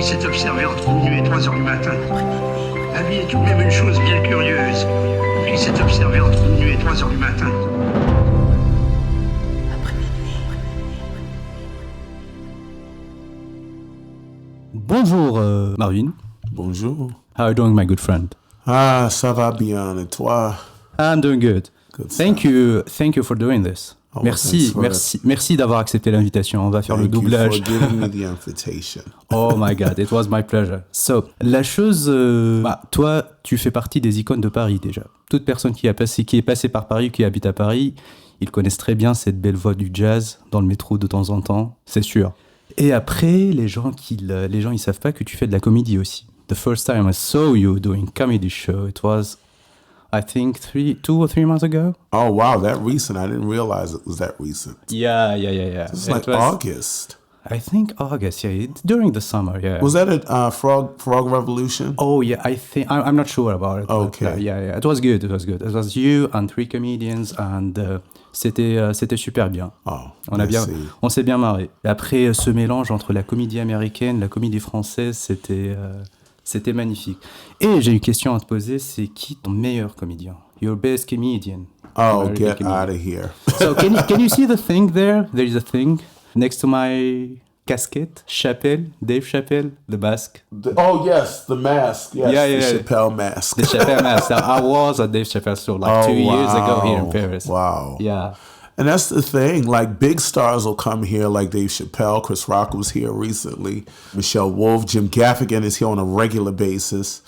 s'est observé entre minuit et 3 heures du matin. La vie est tout de même une chose bien curieuse. Il s'est observé entre minuit et 3 heures du matin. Bonjour Marvin. Bonjour. How are you doing, my good friend? Ah, ça va bien, et toi? I'm doing good. Good Thank you for doing this. Oh, Merci d'avoir accepté l'invitation. On va faire le doublage. Thank you for giving me the invitation. Oh my God, it was my pleasure. So, la chose, toi, tu fais partie des icônes de Paris déjà. Toute personne qui est passée par Paris, qui habite à Paris, ils connaissent très bien cette belle voix du jazz dans le métro de temps en temps, c'est sûr. Et après, les gens ils savent pas que tu fais de la comédie aussi. The first time I saw you doing comedy show, it was, I think 2 or 3 months ago. Oh, wow, that recent. I didn't realize it was that recent. Yeah. It's like August. I think August, yeah, during the summer, yeah. Was that a Frog Revolution? Oh, yeah, I think, I'm not sure about it. Okay. But, yeah, it was good. It was you and 3 comedians and c'était super bien. Oh, on s'est bien marré. Et après, ce mélange entre la comédie américaine, la comédie française, c'était magnifique. Et j'ai une question à te poser, c'est qui ton meilleur comédien? Your best comedian. Oh, get out of here. So can you see the thing there? There is a thing next to my casquette. Dave Chappelle, the mask. Oh, yes, the mask. Yes, yeah. The Chappelle mask. The Chappelle mask. I was at Dave Chappelle's show 2 years ago here in Paris. Wow. Yeah. And that's the thing, like big stars will come here, like Dave Chappelle, Chris Rock was here recently, Michelle Wolf, Jim Gaffigan is here on a regular basis,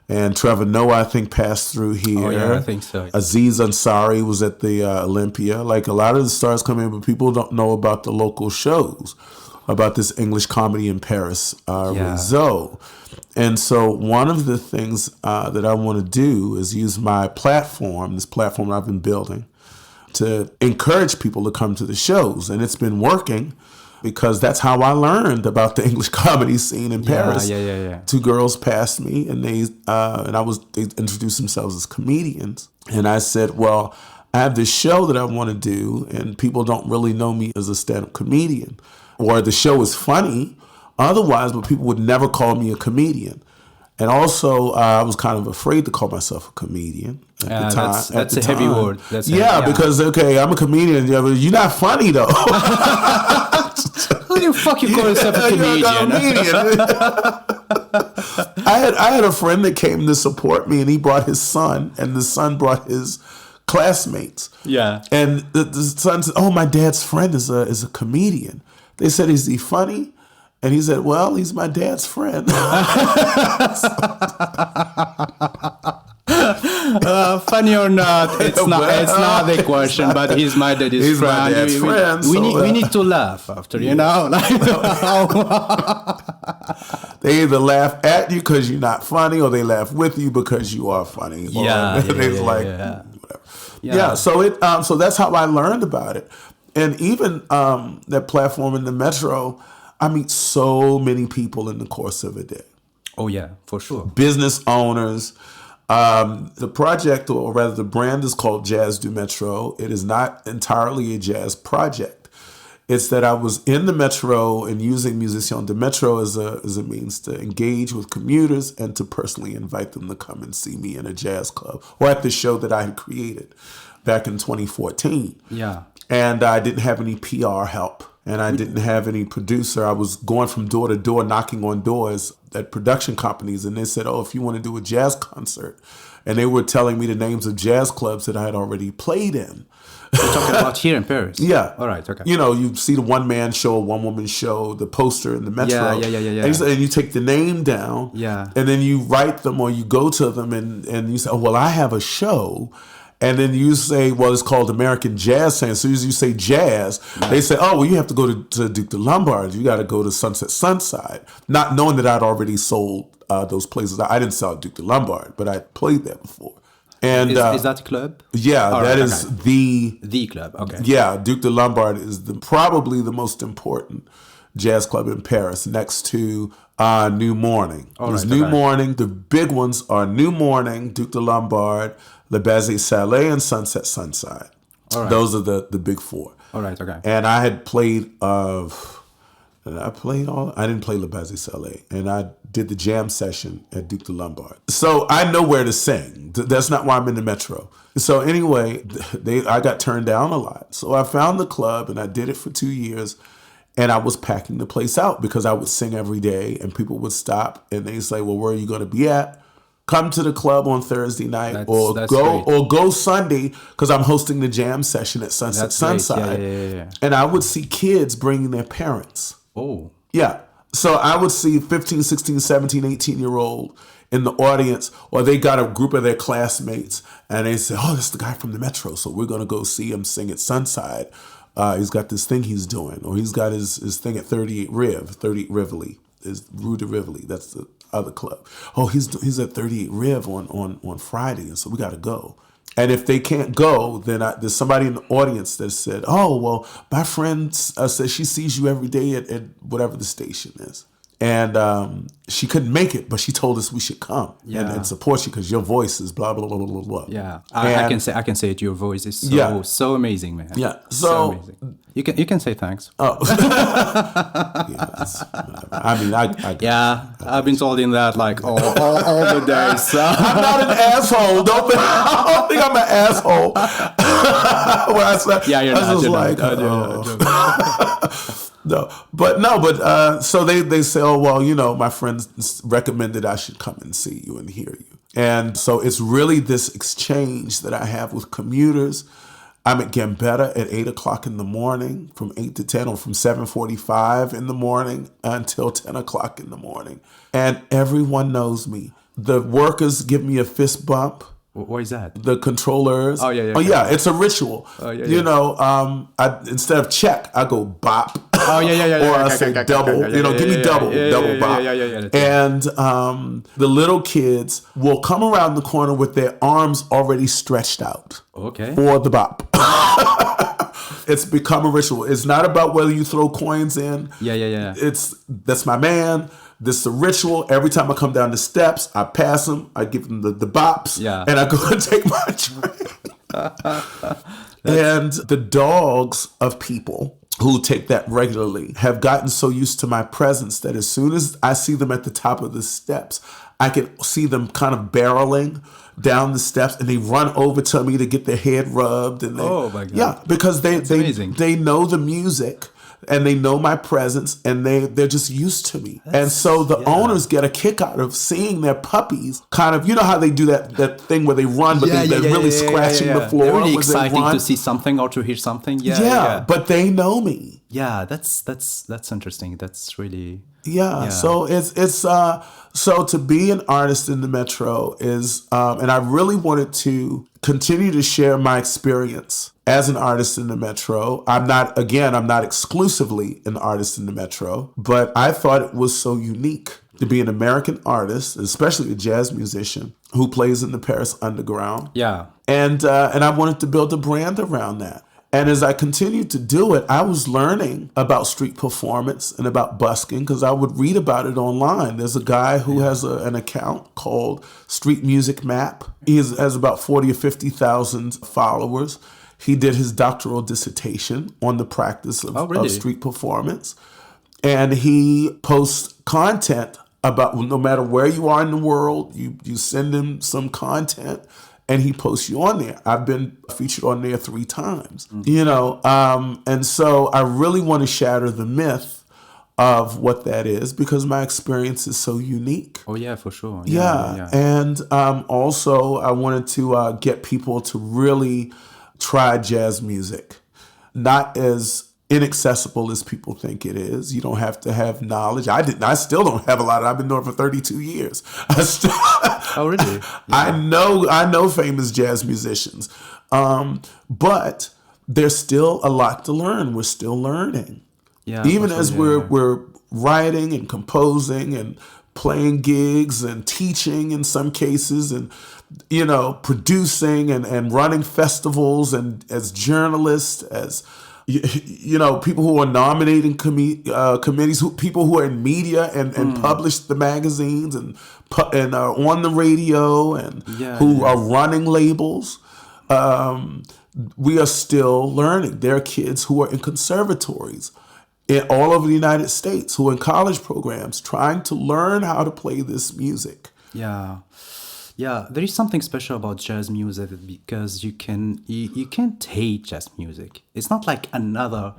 and Trevor Noah, I think, passed through here. Oh, yeah, I think so. Aziz Ansari was at the Olympia. Like a lot of the stars come in, but people don't know about the local shows, about this English comedy in Paris, Réseau. And so one of the things that I want to do is use my platform, this platform I've been building, to encourage people to come to the shows. And it's been working because that's how I learned about the English comedy scene in Paris. Yeah. 2 girls passed me and they introduced themselves as comedians. And I said, well, I have this show that I want to do and people don't really know me as a stand-up comedian. Or the show is funny otherwise, but people would never call me a comedian. And also, I was kind of afraid to call myself a comedian at the time. That's a heavy word. Because, okay, I'm a comedian. Yeah, but you're not funny, though. Who the fuck you call yourself a comedian? I had a friend that came to support me, and he brought his son, and the son brought his classmates. Yeah. And the son said, oh, my dad's friend is a comedian. They said, is he funny? And he said, well, he's my dad's friend. Funny or not, it's not the question, but he's my dad's friend. My dad's friend. We need to laugh after, you know? They either laugh at you because you're not funny, or they laugh with you because you are funny. Whatever. Yeah. So that's how I learned about it. And even that platform in the Metro, I meet so many people in the course of a day. Oh, yeah, for sure. Business owners. The project, or rather the brand, is called Jazz du Metro. It is not entirely a jazz project. It's that I was in the Metro and using Musiciens du Metro as a means to engage with commuters and to personally invite them to come and see me in a jazz club or at the show that I had created back in 2014. Yeah. And I didn't have any PR help. And I didn't have any producer. I was going from door to door, knocking on doors at production companies. And they said, oh, if you want to do a jazz concert. And they were telling me the names of jazz clubs that I had already played in. You're talking about here in Paris? Yeah. All right, okay. You know, you see the one-man show, one-woman show, the poster in the Metro. Yeah. And you take the name down. Yeah. And then you write them or you go to them and you say, oh, well, I have a show. And then you say, well, it's called American Jazz. And as soon as you say jazz, they say, oh, well, you have to go to Duke de Lombard. You got to go to Sunset Sunside. Not knowing that I'd already sold those places. I didn't sell Duke de Lombard, but I played there before. And is that a club? Yeah, that is the club. Okay. Yeah, Duke de Lombard is probably the most important jazz club in Paris, next to New Morning. There's New Morning. The big ones are New Morning, Duke de Lombard, Le Bazin Salé, and Sunset Sunside. Those are the big four. All right, okay. And I had played And I didn't play Le Bazzi-Salé. And I did the jam session at Duke de Lombard. So I know where to sing. That's not why I'm in the Metro. So anyway, I got turned down a lot. So I found the club and I did it for 2 years. And I was packing the place out because I would sing every day and people would stop and they'd say, well, where are you going to be at? Come to the club on Thursday night or go Sunday because I'm hosting the jam session at Sunset Sunside. Yeah. And I would see kids bringing their parents. Oh. Yeah. So I would see 15, 16, 17, 18-year-old in the audience, or they got a group of their classmates and they say, oh, that's the guy from the Metro. So we're going to go see him sing at Sunside. He's got this thing he's doing, or he's got his thing at 38 Rivoli, is Rue de Rivoli. That's the other club. Oh, he's at 38 Riv on Friday, and so we got to go. And if they can't go, then there's somebody in the audience that said, oh, well, my friend says she sees you every day at whatever the station is. And she couldn't make it, but she told us we should come and support you because your voice is blah, blah, blah, blah, blah. Yeah, I can say it. Your voice is so amazing, man. Yeah, so amazing. You can say thanks. Oh, I mean, I've been told in that like all the days. So. I'm not an asshole. I don't think I'm an asshole. When I said, you're not. Just like, No, so they say, oh, well, my friends recommended I should come and see you and hear you. And so it's really this exchange that I have with commuters. I'm at Gambetta at 8 o'clock in the morning, from 8 to 10, or from 7:45 in the morning until 10 o'clock in the morning. And everyone knows me. The workers give me a fist bump. What is that? The controllers. Oh, yeah. Oh, yeah. It's a ritual. Oh, yeah. I instead of check, I go bop. Oh, yeah. Or I say double. Give me double bop. Yeah. And the little kids will come around the corner with their arms already stretched out. Okay. For the bop. It's become a ritual. It's not about whether you throw coins in. Yeah. That's my man. This is a ritual. Every time I come down the steps, I pass them. I give them the bops. Yeah. And I go and take my drink. And the dogs of people who take that regularly have gotten so used to my presence that as soon as I see them at the top of the steps, I can see them kind of barreling down the steps and they run over to me to get their head rubbed. And oh my God. Yeah, because they know the music. And they know my presence, and they're just used to me. And so the owners get a kick out of seeing their puppies kind of, how they do that thing where they run, but they're really scratching the floor. They're really exciting to see something or to hear something. Yeah. But they know me. Yeah, that's interesting. That's really... Yeah. So it's so to be an artist in the Metro is, and I really wanted to continue to share my experience as an artist in the Metro. I'm not exclusively an artist in the Metro, but I thought it was so unique to be an American artist, especially a jazz musician who plays in the Paris underground. Yeah. And I wanted to build a brand around that. And as I continued to do it, I was learning about street performance and about busking because I would read about it online. There's a guy who has an account called Street Music Map. He has about 40 or 50,000 followers. He did his doctoral dissertation on the practice of street performance. And he posts content about, no matter where you are in the world, you send him some content and he posts you on there. I've been featured on there 3 times, and so I really want to shatter the myth of what that is because my experience is so unique. Oh yeah, for sure. Yeah. And also I wanted to get people to really try jazz music, not as inaccessible as people think it is. You don't have to have knowledge. I still don't have a lot. I've been doing it for 32 years. Oh, really? Yeah. I know famous jazz musicians, but there's still a lot to learn. We're still learning. Yeah. Even as we're writing and composing and playing gigs and teaching in some cases and producing and running festivals and as journalists, as people who are nominating committees, people who are in media and publish the magazines and are on the radio and who are running labels. We are still learning. There are kids who are in conservatories all over the United States who are in college programs trying to learn how to play this music. Yeah. Yeah, there is something special about jazz music because you can't hate jazz music. It's not like another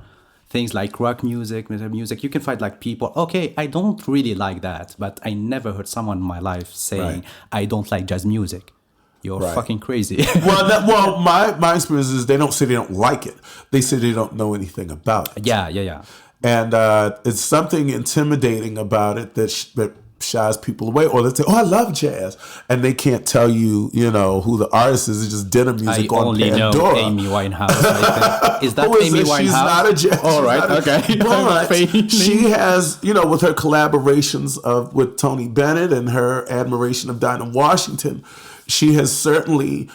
things like rock music, metal music. You can find like people, okay, I don't really like that, but I never heard someone in my life saying, I don't like jazz music. You're fucking crazy. My experience is they don't say they don't like it. They say they don't know anything about it. Yeah. And it's something intimidating about it that shies people away, or they say, "Oh, I love jazz," and they can't tell you, who the artist is. It's just dinner music on only Pandora. know Amy Winehouse. Is that Amy Winehouse? She's not a jazz. All right, okay. But she has, with her collaborations with Tony Bennett and her admiration of Dinah Washington, she has certainly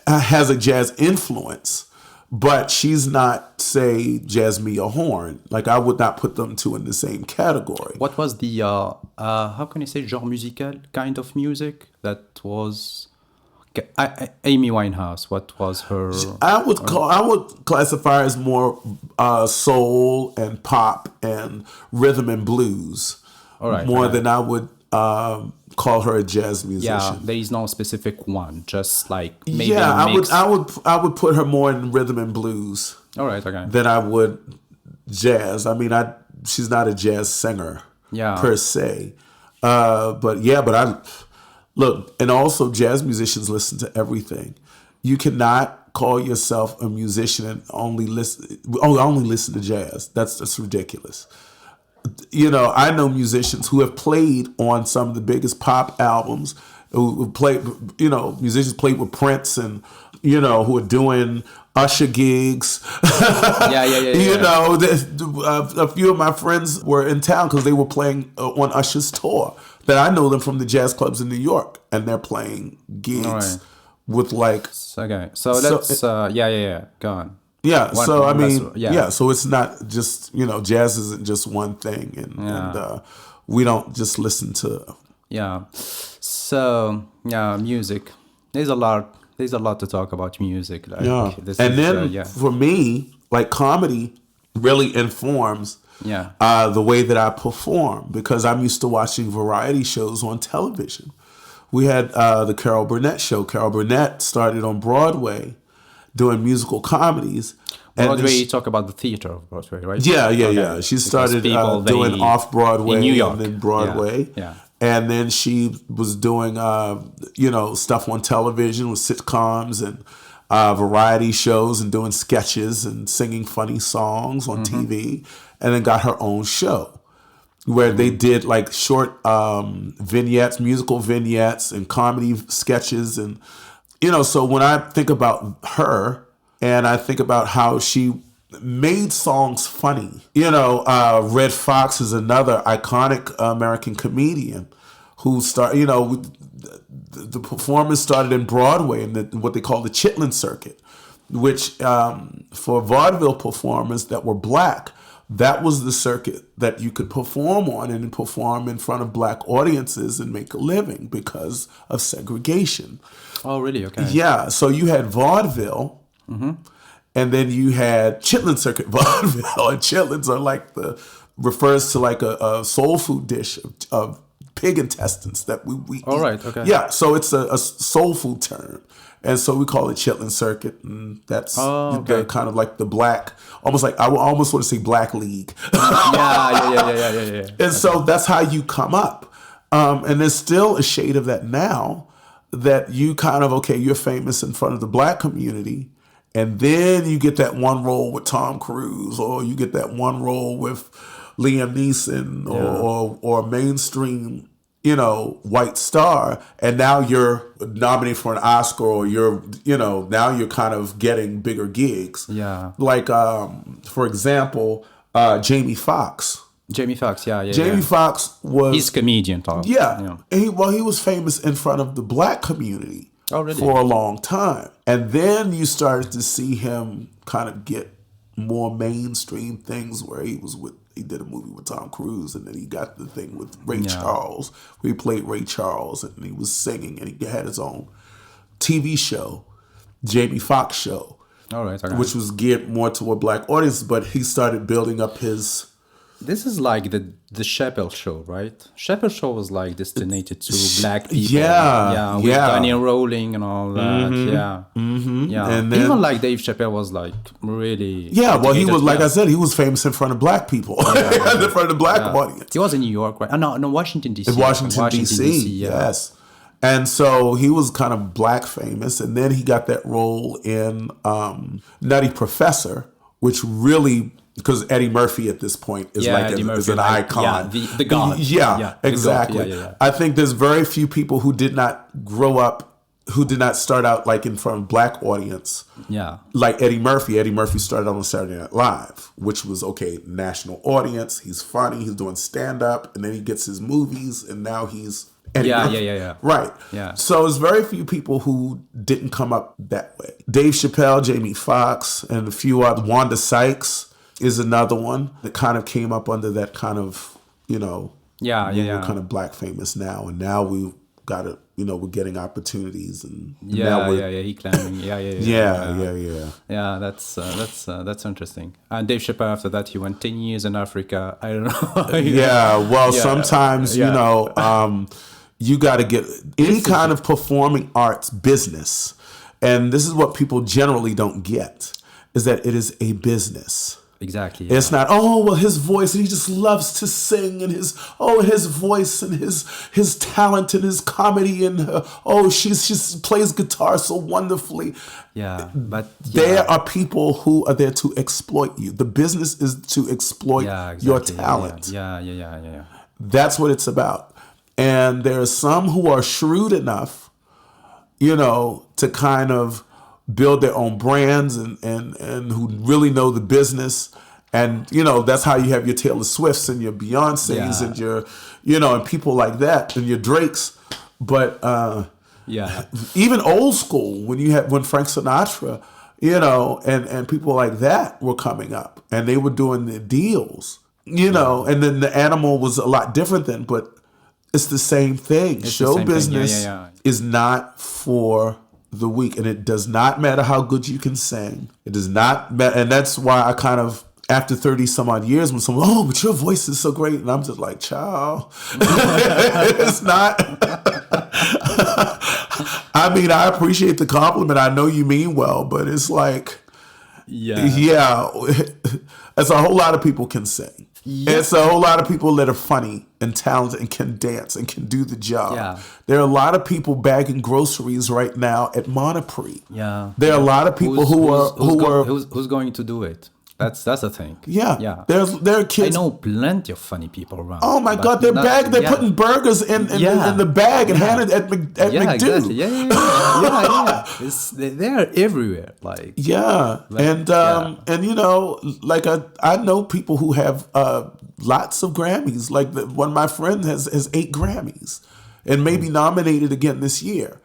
has a jazz influence. But she's not, say, Jasmine Horn. Like, I would not put them two in the same category. What was the, how can you say, genre musical kind of music that was... Amy Winehouse, what was her... I would classify her as more soul and pop and rhythm and blues. All right. More than I would call her a jazz musician. Yeah, there is no specific one, just like maybe I would put her more in rhythm and blues. All right, okay. Than I would jazz. I mean, she's not a jazz singer per se. But I look, and also jazz musicians listen to everything. You cannot call yourself a musician and only listen to jazz. That's ridiculous. I know musicians who have played on some of the biggest pop albums, who played, musicians played with Prince and, who are doing Usher gigs. Yeah. A few of my friends were in town because they were playing on Usher's tour. That I know them from the jazz clubs in New York, and they're playing gigs with like. Okay, so let's. Go on. Yeah, so it's not just, jazz isn't just one thing, and we don't just listen to. Yeah, so music. There's a lot to talk about music. Like, for me, like comedy really informs the way that I perform because I'm used to watching variety shows on television. We had the Carol Burnett show. Carol Burnett started on Broadway doing musical comedies. Broadway, you talk about the theater of Broadway, right? Yeah. She started doing off-Broadway in New York. And then Broadway. Yeah. And then she was doing, stuff on television with sitcoms and variety shows and doing sketches and singing funny songs on TV. And then got her own show where they did like short vignettes, musical vignettes and comedy sketches and so when I think about her and I think about how she made songs funny, Red Fox is another iconic American comedian who started, the performance started in Broadway in what they call the Chitlin circuit, which for vaudeville performers that were black, that was the circuit that you could perform on and perform in front of black audiences and make a living because of segregation. Oh, really? Okay. Yeah. So you had vaudeville, and then you had Chitlin circuit vaudeville, and chitlins are refers to like a soul food dish of pig intestines that we eat. All right. Okay. Yeah. So it's a soul food term. And so we call it Chitlin Circuit, and that's kind of like the black, almost like I almost want to say Black League. Yeah. And so that's how you come up. And there's still a shade of that now that you kind of, you're famous in front of the black community, and then you get that one role with Tom Cruise, or you get that one role with Liam Neeson, or mainstream white star, and now you're nominated for an Oscar, or now you're kind of getting bigger gigs. Yeah. Like, for example, Jamie Foxx. Jamie Foxx, Jamie Foxx was... He's a comedian, Tom. Yeah. And he was famous in front of the black community for a long time. And then you started to see him kind of get more mainstream things where he did a movie with Tom Cruise, and then he got the thing with Ray Charles, where he played Ray Charles, and he was singing, and he had his own TV show, Jamie Foxx Show, all right, which was geared more toward black audiences, but he started building up his This is like the Chappelle Show, right? Chappelle Show was like destined to black people. Yeah, with yeah. Daniel Rowling and all that. Yeah, yeah. And then- even like Dave Chappelle was like really. Yeah, well, he was, like yeah. I said, he was famous in front of black people, in front of the black audience. He was in New York, right? No, Washington D.C. Washington D.C. Yes. And so he was kind of black famous, and then he got that role in Nutty Professor, which really, because Eddie Murphy at this point is is an icon. The god. Yeah, exactly. Yeah. I think there's very few people who did not grow up, who did not start out like in front of black audience. Yeah. Like Eddie Murphy. Eddie Murphy started on Saturday Night Live, which was, okay, national audience. He's funny. He's doing stand-up. And then he gets his movies. And now he's Eddie Murphy. Yeah. Right. Yeah. So it's very few people who didn't come up that way. Dave Chappelle, Jamie Foxx, and a few other. Wanda Sykes is another one that kind of came up under that kind of, you know. We're kind of black famous now. And now we've got to, you know, we're getting opportunities, and he climbing, yeah. That's interesting. And Dave Chappelle, after that, he went 10 years in Africa. I don't know. Sometimes you know, you got to get any kind of performing arts business, and this is what people generally don't get, is that it is a business. Exactly. It's not, his voice, and he just loves to sing, and his voice and his talent and his comedy, and she plays guitar so wonderfully. Yeah, but there are people who are there to exploit you. The business is to exploit your talent. Yeah. That's what it's about. And there are some who are shrewd enough, you know, to kind of build their own brands and who really know the business. And, you know, that's how you have your Taylor Swifts and your Beyoncés and your, you know, and people like that, and your Drakes. But even old school, when Frank Sinatra, you know, and people like that were coming up, and they were doing the deals, you know, and then the animal was a lot different then, but it's the same thing. Show business is not for the weak, and it does not matter how good you can sing. It does not matter, and that's why I kind of, after 30 some odd years, when someone, but your voice is so great, and I'm just like, child, it's not. I mean, I appreciate the compliment. I know you mean well, but it's like, it's a whole lot of people can sing. Yeah. It's a whole lot of people that are funny and talented and can dance and can do the job. Yeah. There are a lot of people bagging groceries right now at Monoprix. Yeah. There are a lot of people who's going to do it. That's the thing. Yeah. There are kids. I know plenty of funny people around. Oh my God, they're putting burgers in the bag and handing it at McDo. Exactly. Yeah. They're everywhere. Like and you know, like I know people who have lots of Grammys. Like one of my friends has 8 Grammys and may be nominated again this year.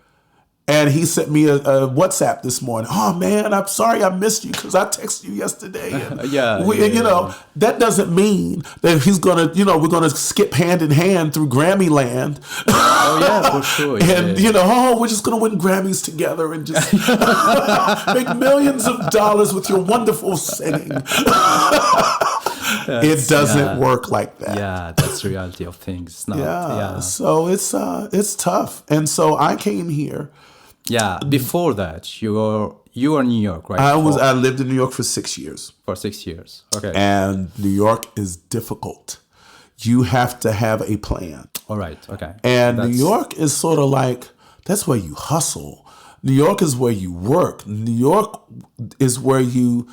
And he sent me a WhatsApp this morning. Oh man, I'm sorry I missed you because I texted you yesterday. And you know, that doesn't mean that he's gonna, you know, we're gonna skip hand in hand through Grammy land. For sure. And you know, we're just gonna win Grammys together and just make millions of dollars with your wonderful singing. It doesn't work like that. Yeah, that's the reality of things. It's not, So it's tough. And so I came here. Yeah. Before that, you were in New York, right? I lived in New York for 6 years. For 6 years. Okay. And New York is difficult. You have to have a plan. All right. Okay. And New York is sort of like, that's where you hustle. New York is where you work. New York is where you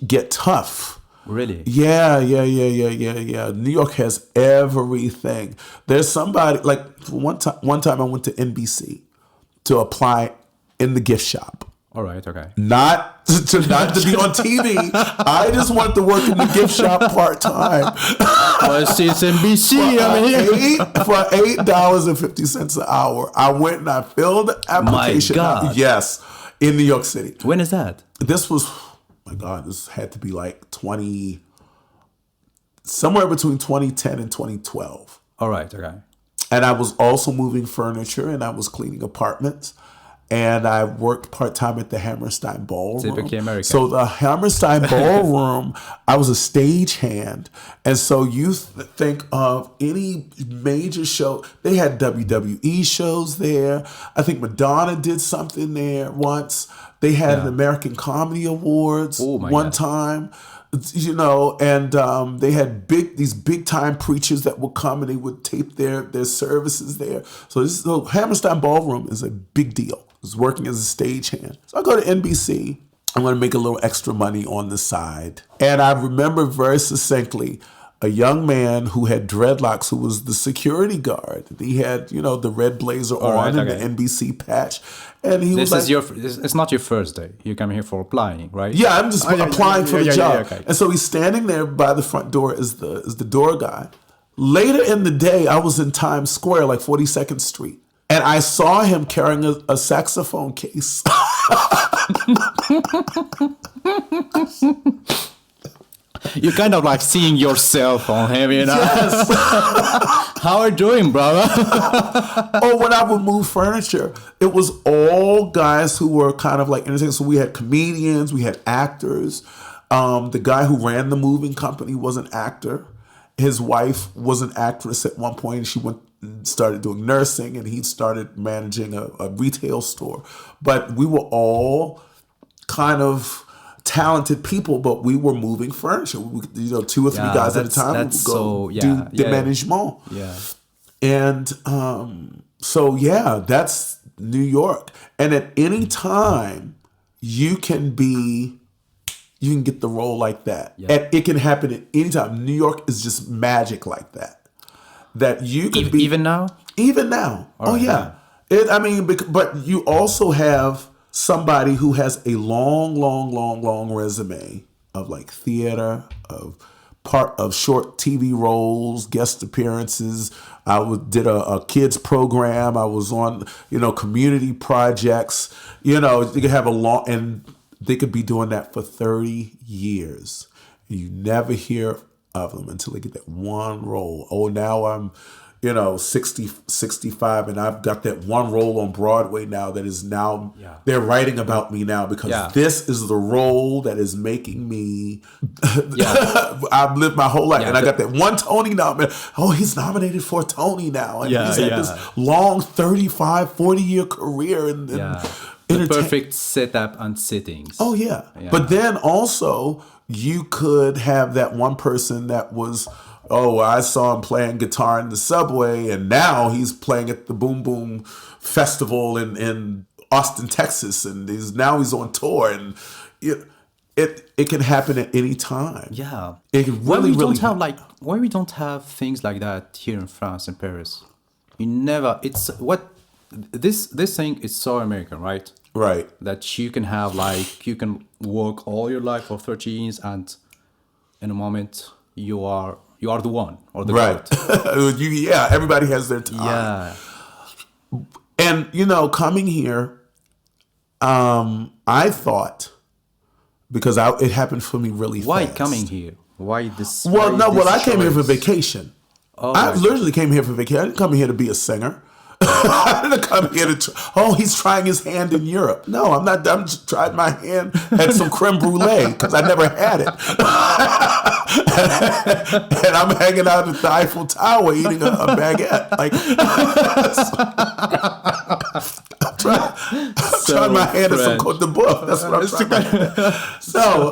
get tough. Really? Yeah. New York has everything. There's somebody, like one time I went to NBC to apply in the gift shop. All right, okay. Not to be on TV. I just want to work in the gift shop part-time. Well, see, it's NBC. For $8.50 an hour, I went and I filled the application. My God. Yes, in New York City. When is that? This was, this had to be like somewhere between 2010 and 2012. All right, okay. And I was also moving furniture and I was cleaning apartments. and I worked part-time at the Hammerstein Ballroom. Typically American. So the Hammerstein Ballroom, I was a stagehand. And so you think of any major show, they had WWE shows there. I think Madonna did something there once. They had an American Comedy Awards one time. You know, and they had these big time preachers that would come and they would tape their services there. So Hammerstein Ballroom is a big deal. I was working as a stagehand. So I go to NBC. I'm going to make a little extra money on the side. And I remember very succinctly a young man who had dreadlocks, who was the security guard. He had, you know, the red blazer on and the NBC patch. And he was like, it's not your first day. You come here for applying, right? Yeah, I'm just applying for the job. Okay. And so he's standing there by the front door as the door guy. Later in the day, I was in Times Square, like 42nd Street. And I saw him carrying a saxophone case. You're kind of like seeing yourself on him, you know? Yes. How are you doing, brother? Or when I would move furniture, it was all guys who were kind of like entertainers. So we had comedians, we had actors. The guy who ran the moving company was an actor. His wife was an actress at one point. She started doing nursing, and he started managing a retail store. But we were all kind of talented people, but we were moving furniture. You know, 2 or 3 guys at a time would go do the management. Yeah. And that's New York. And at any time, you can get the role like that. Yeah. And it can happen at any time. New York is just magic like that. That you could be even now. Even now. Oh yeah. But you also have somebody who has a long resume of like theater, of short TV roles, guest appearances. I did a kids program. I was on, you know, community projects. You know, you could have and they could be doing that for 30 years. And you never hear of them until they get that one role. Oh, now I'm, you know, 60, 65, and I've got that one role on Broadway now that is now, they're writing about me now because this is the role that is making me, I've lived my whole life. And I got that one Tony nomination. Oh, he's nominated for a Tony now. And he's had this long 35, 40-year career. And the perfect setup and settings. Oh, yeah. But then also, you could have that one person that was, I saw him playing guitar in the subway, and now he's playing at the Boom Boom Festival in Austin, Texas, and he's on tour, and it can happen at any time. Yeah, it really why we don't have things like that here in France and Paris? You never. It's what this thing is so American, right? Right. That you can have you can work all your life for 30 years, and in a moment you are the one or the right. Everybody has their time. Yeah. And you know, coming here, I thought, because it happened for me really Why fast. Why coming here? Why this? I came here for vacation. I literally came here for vacation. I didn't come here to be a singer. I didn't come here to he's trying his hand in Europe. No, I'm not. I'm just trying my hand at some creme brulee because I never had it. And I'm hanging out at the Eiffel Tower eating a baguette. Like, I'm trying my hand at some Côte de Boeuf. That's what I'm trying. So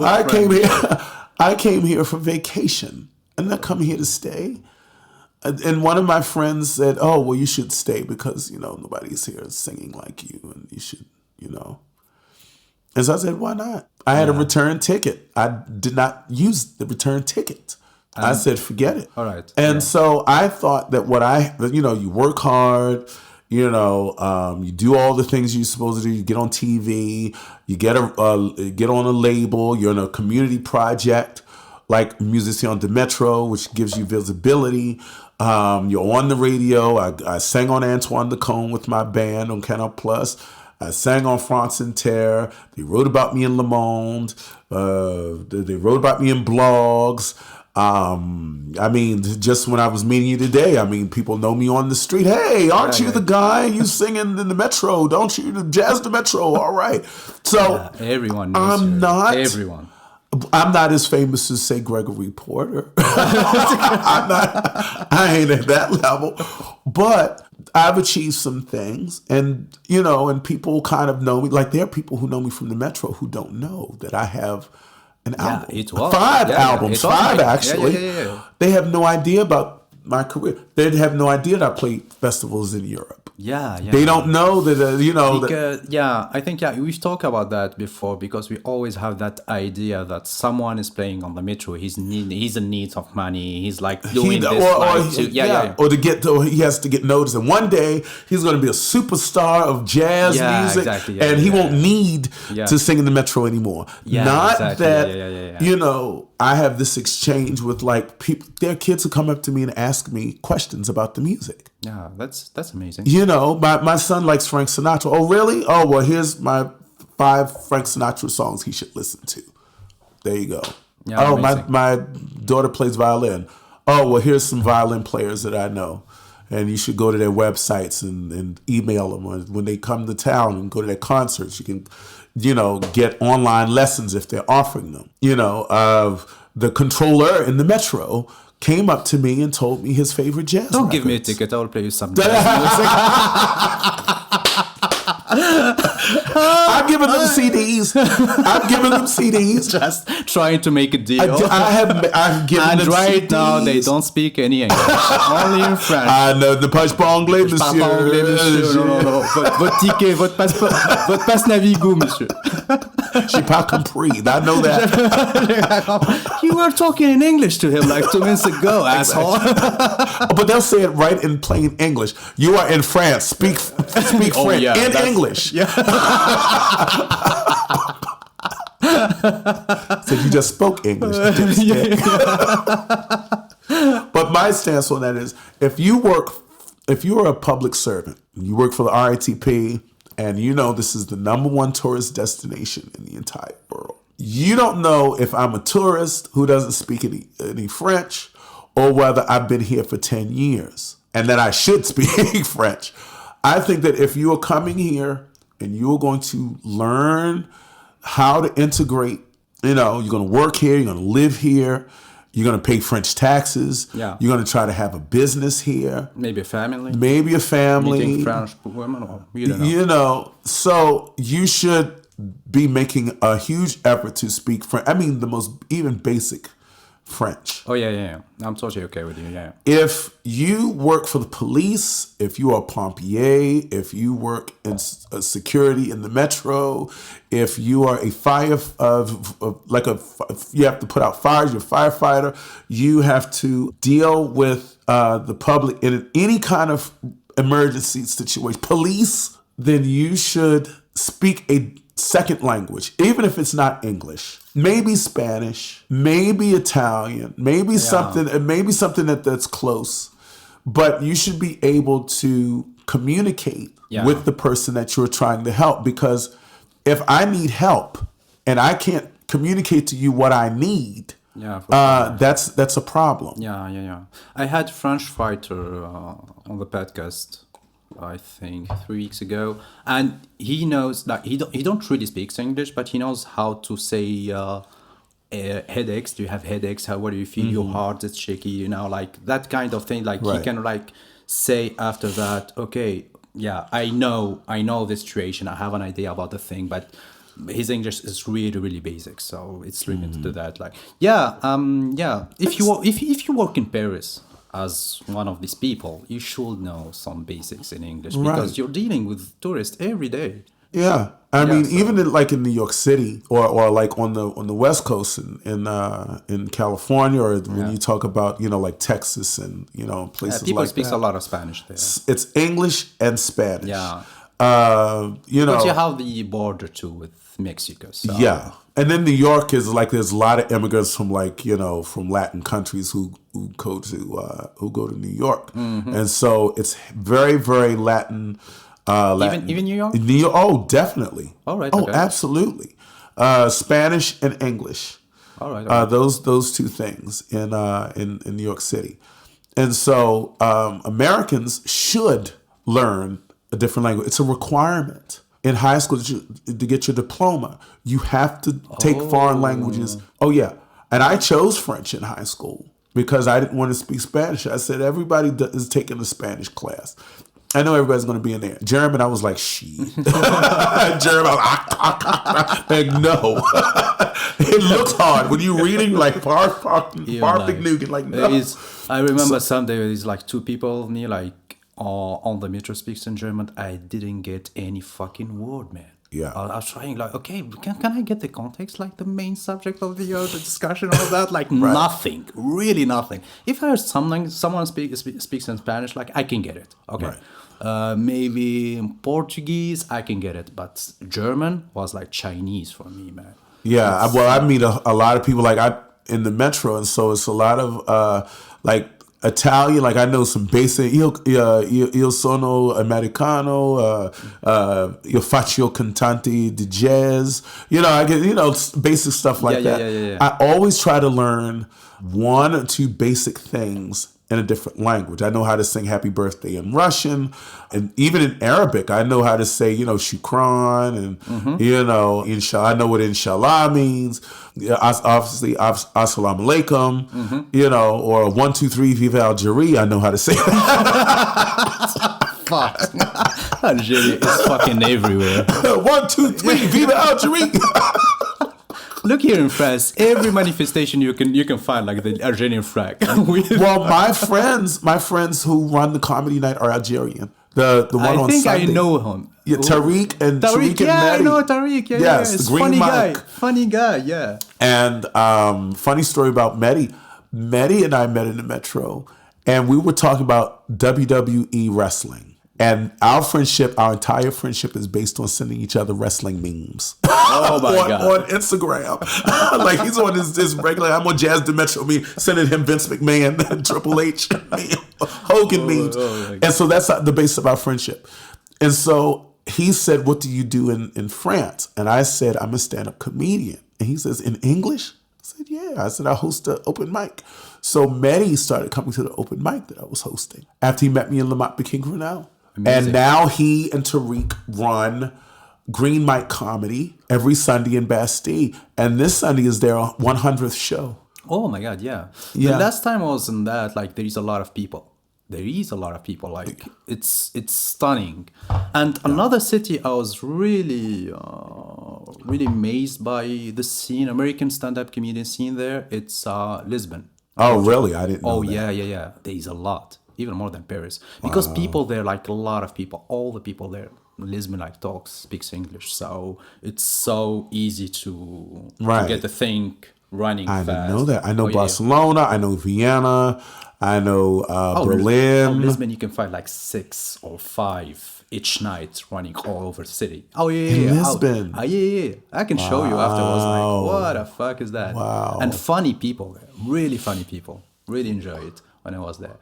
I came here for vacation. I'm not coming here to stay. And one of my friends said, "Oh, well, you should stay because, you know, nobody's here singing like you, and you should, you know." And so I said, "Why not?" I had a return ticket. I did not use the return ticket. I said, "Forget it." All right. And so I thought that you work hard, you know, you do all the things you're supposed to do. You get on TV, you get on a label, you're in a community project like Musicien de Métro, which gives you visibility. You're on the radio. I sang on Antoine Decaune with my band on Canal Plus. I sang on France Inter. They wrote about me in Le Monde. They wrote about me in blogs. I mean, just when I was meeting you today, I mean, people know me on the street. Hey, aren't you the guy you singing in the Metro? Don't you the Jazz the Metro? All right. So everyone knows you. Everyone. I'm not as famous as, say, Gregory Porter. I ain't at that level. But I've achieved some things. And, you know, and people kind of know me. Like, there are people who know me from the Metro who don't know that I have an album. Five albums. Five, actually. They have no idea about my career. They have no idea that I played festivals in Europe. They don't know that, you know. I think, we've talked about that before, because we always have that idea that someone is playing on the Metro. He's in need of money. He's like doing this. Or he has to get noticed. And one day he's going to be a superstar of jazz music. And he won't need to sing in the Metro anymore. You know, I have this exchange with like people. There are kids who come up to me and ask me questions about the music. Yeah, that's amazing. You know, my son likes Frank Sinatra. Oh, really? Oh, well, here's my 5 Frank Sinatra songs he should listen to. There you go. Yeah, oh, my daughter plays violin. Oh, well, here's some violin players that I know. And you should go to their websites and email them. When they come to town and go to their concerts, you can, you know, get online lessons if they're offering them. You know, the controller in the Metro came up to me and told me his favorite jazz Don't records. Give me a ticket, I will play you some jazz music. I've given them CDs. Just trying to make a deal. I've given them right CDs. Now they don't speak any English, only in French. Ah, ne parle pas anglais, monsieur. Non. Votre ticket, votre passe Navigo, monsieur. J'ai pas compris. I know that. You were talking in English to him like 2 minutes ago, asshole. But they'll say it right in plain English. You are in France. Speak French in English. Yeah. So you just spoke English. But my stance on that is, if you are a public servant, you work for the RITP, and you know this is the #1 tourist destination in the entire world. You don't know if I'm a tourist who doesn't speak any French, or whether I've been here for 10 years and that I should speak French. I think that if you are coming here and you're going to learn how to integrate, you know, you're going to work here, you're going to live here, you're going to pay French taxes, you're going to try to have a business here. Maybe a family. Meeting French women, you don't know. You know, so you should be making a huge effort to speak French. I mean, the most even basic French. Oh, yeah. I'm totally okay with you, yeah. If you work for the police, if you are a pompier, if you work in security in the Metro, if you are a you have to put out fires, you're a firefighter, you have to deal with the public in any kind of emergency situation, police, then you should speak a second language, even if it's not English. Maybe Spanish, maybe Italian, maybe something that's close. But you should be able to communicate with the person that you're trying to help. Because if I need help and I can't communicate to you what I need, that's a problem. Yeah. I had a French fighter on the podcast, I think 3 weeks ago, and he knows that he don't really speak English, but he knows how to say headaches. Do you have headaches? What do you feel? Your heart is shaky, you know, like that kind of thing. Like he can like say after that, okay, I know the situation, I have an idea about the thing, but his English is really, really basic, so it's limited to that. Like, if you work in Paris as one of these people, you should know some basics in English, because you're dealing with tourists every day. Yeah, I mean, even in New York City or like on the West Coast in California, or when you talk about, you know, like Texas and, you know, places like that. People speak a lot of Spanish there. It's English and Spanish. Yeah. You know, but you have the border too with Mexico. So. Yeah. And then New York is like, there's a lot of immigrants from like, you know, from Latin countries who go to New York. And so it's very, very Latin. Even New York? Oh, definitely. All right. Oh, okay. absolutely. Spanish and English. All right. Those two things in New York City. And so Americans should learn a different language. It's a requirement in high school to get your diploma. You have to take foreign languages. Oh, yeah. And I chose French in high school because I didn't want to speak Spanish. I said, everybody is taking a Spanish class. I know everybody's going to be in there. German, I was like, shit. German, like, no. It looks hard. When you're reading, like, Parfignugan, like, no. I remember someday there's like two people near, like, on the Metro speaks in German. I didn't get any fucking word, man. Yeah. I was trying, like, okay, can I get the context, like the main subject of the discussion, all that? Like, nothing, really nothing. If I heard someone speaks in Spanish, like, I can get it. Okay. Right. Maybe in Portuguese, I can get it. But German was like Chinese for me, man. Yeah. I meet a lot of people, like, in the Metro, and so it's a lot of, like, Italian, like I know some basic io sono americano, io faccio cantante di jazz, I get basic stuff like that. Yeah. I always try to learn one or two basic things in a different language. I know how to sing happy birthday in Russian, and even in Arabic I know how to say shukran and inshallah. I know what inshallah means. Obviously assalamu alaikum, or 1 2 3 viva Algeria. I know how to say that. Fuck. Algeria is fucking everywhere. 1 2 3 viva Algeria. Look here in France, every manifestation you can find like the Algerian flag. Well, my friends who run the comedy night are Algerian. The one I on think Sunday. I know him. Yeah, Tariq and yeah, Maddie. I know Tariq. Yeah, yes, It's the green mic. Funny guy, yeah. And funny story about Mehdi. Mehdi and I met in the Metro, and we were talking about WWE wrestling. And our entire friendship is based on sending each other wrestling memes. Oh my God. On Instagram. Like he's on his regular, I'm on Jazz Demetro me, sending him Vince McMahon and Triple H Hogan memes. And so that's the base of our friendship. And so he said, what do you do in France? And I said, I'm a stand-up comedian. And he says, in English? I said, yeah. I said, I host an open mic. So Mehdi started coming to the open mic that I was hosting after he met me in Lamont King Grinnell. Amazing. And now he and Tariq run Green Mic Comedy every Sunday in Bastille. And this Sunday is their 100th show. Oh my God, yeah. The last time I was in that, like, there is a lot of people. Like, it's stunning. And another city I was really amazed by the scene, American stand-up comedian scene there. It's Lisbon. Oh, really? I didn't know Oh, that. yeah. There is a lot. Even more than Paris, because people there, like a lot of people, all the people there, Lisbon like speaks English, so it's so easy to get the thing running fast. I didn't know that. I know Barcelona, I know Vienna, I know Berlin. Lisbon, you can find like 6 or 5 each night running all over the city. Oh yeah, Lisbon. Yeah. I can show you afterwards. Like, what the fuck is that? Wow. And funny people there, really funny people. Really enjoy it when I was there.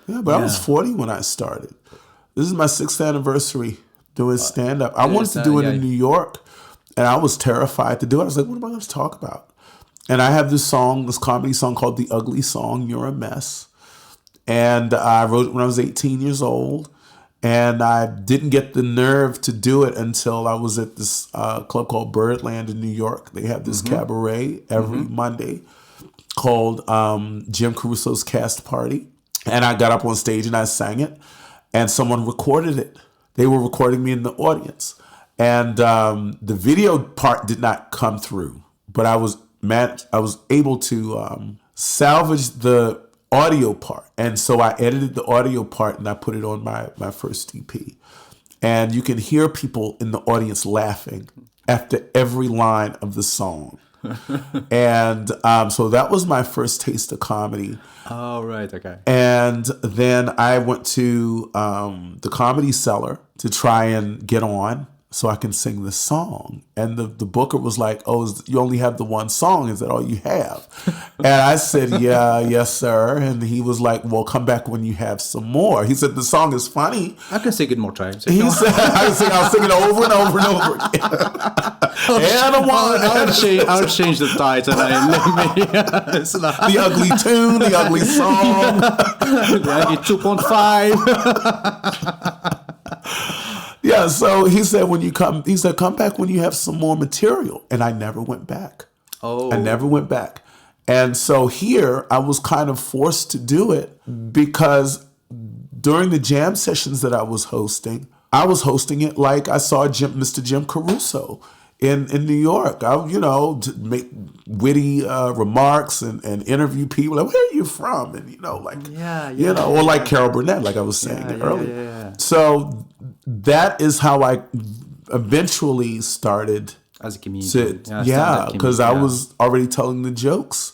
Yeah, but I was 40 when I started. This is my 6th anniversary doing stand-up. I wanted to do it in New York, and I was terrified to do it. I was like, what am I going to talk about? And I have this comedy song called The Ugly Song, You're a Mess. And I wrote it when I was 18 years old. And I didn't get the nerve to do it until I was at this club called Birdland in New York. They have this cabaret every Monday called Jim Caruso's Cast Party. And I got up on stage and I sang it, and someone recorded it. They were recording me in the audience. And the video part did not come through, but I was able to salvage the audio part. And so I edited the audio part and I put it on my first EP. And you can hear people in the audience laughing after every line of the song. And so that was my first taste of comedy. Oh, right. Okay. And then I went to the Comedy Cellar to try and get on. so I can sing this song. And the booker was like, oh, you only have the one song? Is that all you have? And I said, yeah, yes, sir. And he was like, well, come back when you have some more. He said, the song is funny. I can sing it more times. He said, I'll sing it over and over and over again. I'll change the title. It's not the ugly tune, the ugly song. the ugly 2.5. Yeah, so he said, come back when you have some more material. And I never went back. Oh. I never went back. And so here I was kind of forced to do it because during the jam sessions that I was hosting it like I saw Mr. Jim Caruso in New York. I, to make witty remarks and interview people. Like, where are you from? And, or like Carol Burnett, like I was saying earlier. Yeah. So that is how I eventually started as a comedian. Because I was already telling the jokes.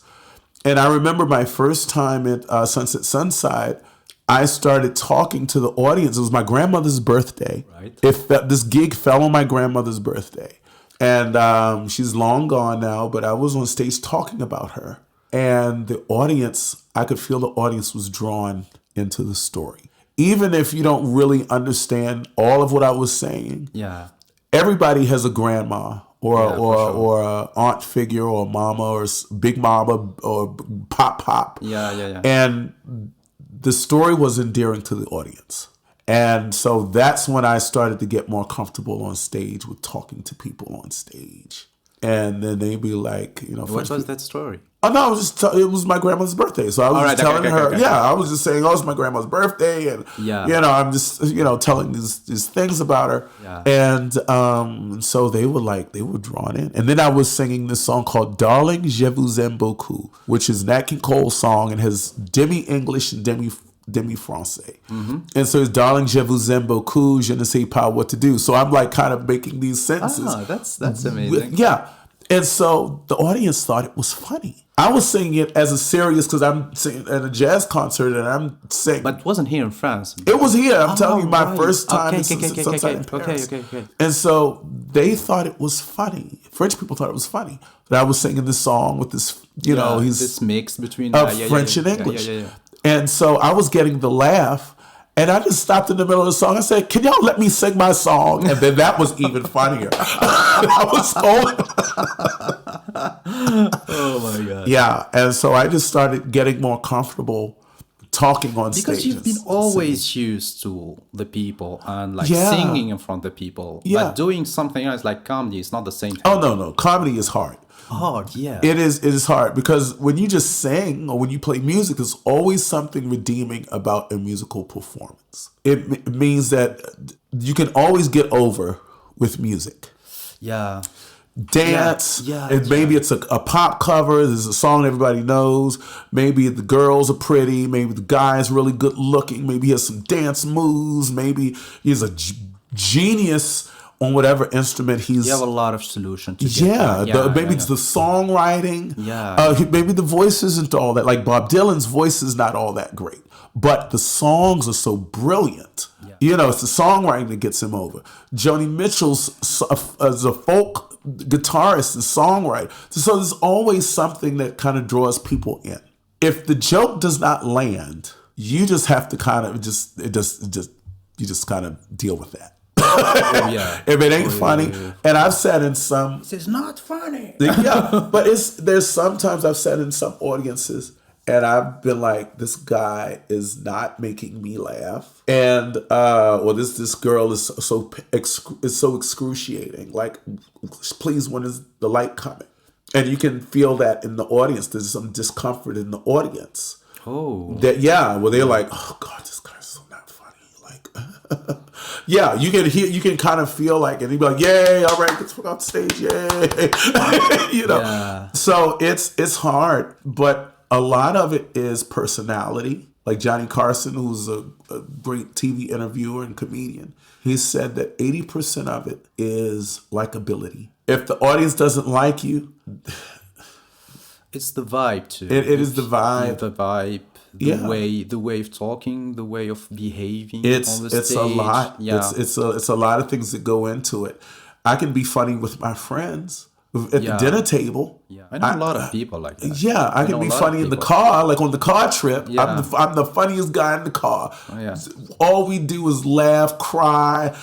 And I remember my first time at Sunset Sunside, I started talking to the audience. It was my grandmother's birthday. Right. This gig fell on my grandmother's birthday. And she's long gone now, but I was on stage talking about her. And the audience, I could feel the audience was drawn into the story. Even if you don't really understand all of what I was saying, everybody has a grandma or a aunt figure or a mama or big mama or pop. Yeah. And the story was endearing to the audience. And so that's when I started to get more comfortable on stage with talking to people on stage. And then they'd be like, What was that story? Oh, no, it was my grandmother's birthday. So I was telling her, I was just saying, it's my grandma's birthday. And, I'm just, telling these things about her. Yeah. And so they were drawn in. And then I was singing this song called Darling, Je vous aime beaucoup, which is Nat King Cole's song and has demi-English and demi-Francais. Mm-hmm. And so it's Darling, je vous aime beaucoup, je ne sais pas what to do. So I'm like kind of making these sentences. That's amazing. Yeah. And so the audience thought it was funny. I was singing it as a serious, because I'm singing at a jazz concert and I'm singing. But it wasn't here in France. It was here. I'm telling you, my first time in Paris. Okay. And so they thought it was funny. French people thought it was funny that I was singing this song with this, this mix between French and English. Yeah. And so I was getting the laugh. And I just stopped in the middle of the song. I said, can y'all let me sing my song? And then that was even funnier. I was oh my God. Yeah. And so I just started getting more comfortable talking on stage. Because you've been always used to the people and singing in front of people. Yeah. But doing something else like comedy is not the same thing. Oh, no. Comedy is hard. Yeah. It is hard because when you just sing or when you play music, there's always something redeeming about a musical performance. It means that you can always get over with music. Yeah. Dance. Maybe it's a pop cover. There's a song everybody knows. Maybe the girls are pretty. Maybe the guy is really good looking. Maybe he has some dance moves. Maybe he's a genius on whatever instrument he's... You have a lot of solutions. Maybe it's the songwriting. Maybe the voice isn't all that. Like Bob Dylan's voice is not all that great. But the songs are so brilliant. Yeah. It's the songwriting that gets him over. Joni Mitchell's as a folk guitarist and songwriter. So there's always something that kind of draws people in. If the joke does not land, you just have to kind of you just kind of deal with that. If it ain't funny, and I've sat in some. It's not funny. But there's sometimes I've sat in some audiences and I've been like, this guy is not making me laugh, and this girl is so excruciating. Like, please, when is the light coming? And you can feel that in the audience. There's some discomfort in the audience. Oh, where they're like, oh God, this guy's so not funny. Like. Yeah, you can kind of feel like, and he'd be like, yay, all right, let's off stage, yay. Yeah. So it's hard, but a lot of it is personality. Like Johnny Carson, who's a great TV interviewer and comedian, he said that 80% of it is likability. If the audience doesn't like you, it's the vibe too. It is the vibe. The vibe, the way of talking, the way of behaving It's on the stage. it's a lot. Yeah. It's a lot of things that go into it. I can be funny with my friends at the dinner table. Yeah, I know a lot of people like that. Yeah, I can know be a lot funny of in the people. car, like on the car trip. Yeah. I'm the funniest guy in the car. Oh, yeah. All we do is laugh, cry,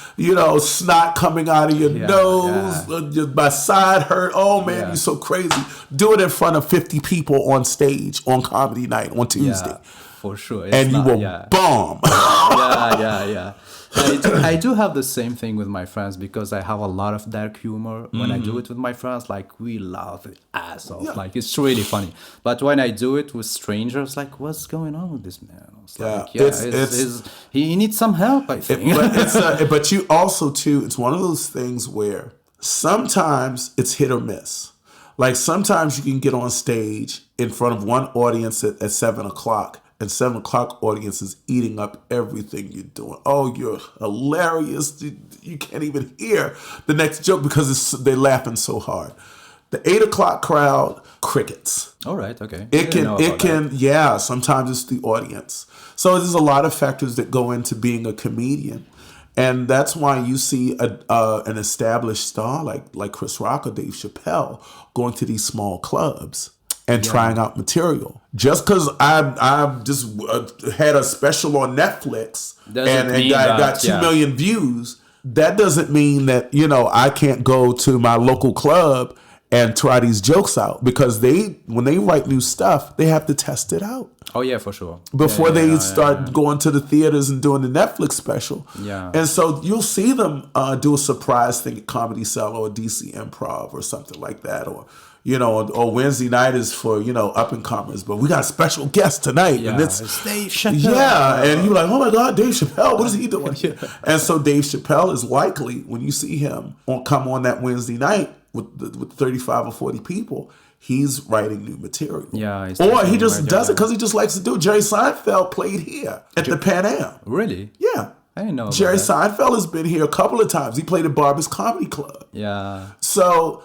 snot coming out of your nose, my side hurt. Oh man, Yeah. you're so crazy. Do it in front of 50 people on stage on comedy night on Tuesday. Yeah, for sure. It's And you will bomb. Yeah. I do have the same thing with my friends because I have a lot of dark humor. When I do it with my friends, like we laugh it ass off. Yeah. Like it's really funny. But when I do it with strangers, like what's going on with this man? It's like, he needs some help, I think. But you also too, it's one of those things where sometimes it's hit or miss. Like sometimes you can get on stage in front of one audience at 7:00. And 7:00 audience is eating up everything you're doing. Oh, you're hilarious. You can't even hear the next joke because they're laughing so hard. The 8:00 crowd, crickets. All right, okay. Sometimes it's the audience. So there's a lot of factors that go into being a comedian. And that's why you see an established star like Chris Rock or Dave Chappelle going to these small clubs and trying out material. Just because I just had a special on Netflix and got 2 million views, that doesn't mean that, I can't go to my local club and try these jokes out. Because when they write new stuff, they have to test it out. Oh, yeah, for sure. Before they start going to the theaters and doing the Netflix special. Yeah. And so you'll see them do a surprise thing at Comedy Cellar or DC Improv or something like that. Or Wednesday night is for, up and comers, but we got a special guest tonight. Yeah, and it's Dave Chappelle. Yeah, and you're like, oh my God, Dave Chappelle, what is he doing? And so Dave Chappelle is likely, when you see him come on that Wednesday night with 35 or 40 people, he's writing new material. Yeah. Or he just does it because he just likes to do it. Jerry Seinfeld played here at the Pan Am. Really? Yeah. I didn't know about Jerry that. Seinfeld has been here a couple of times. He played at Barber's Comedy Club. Yeah. So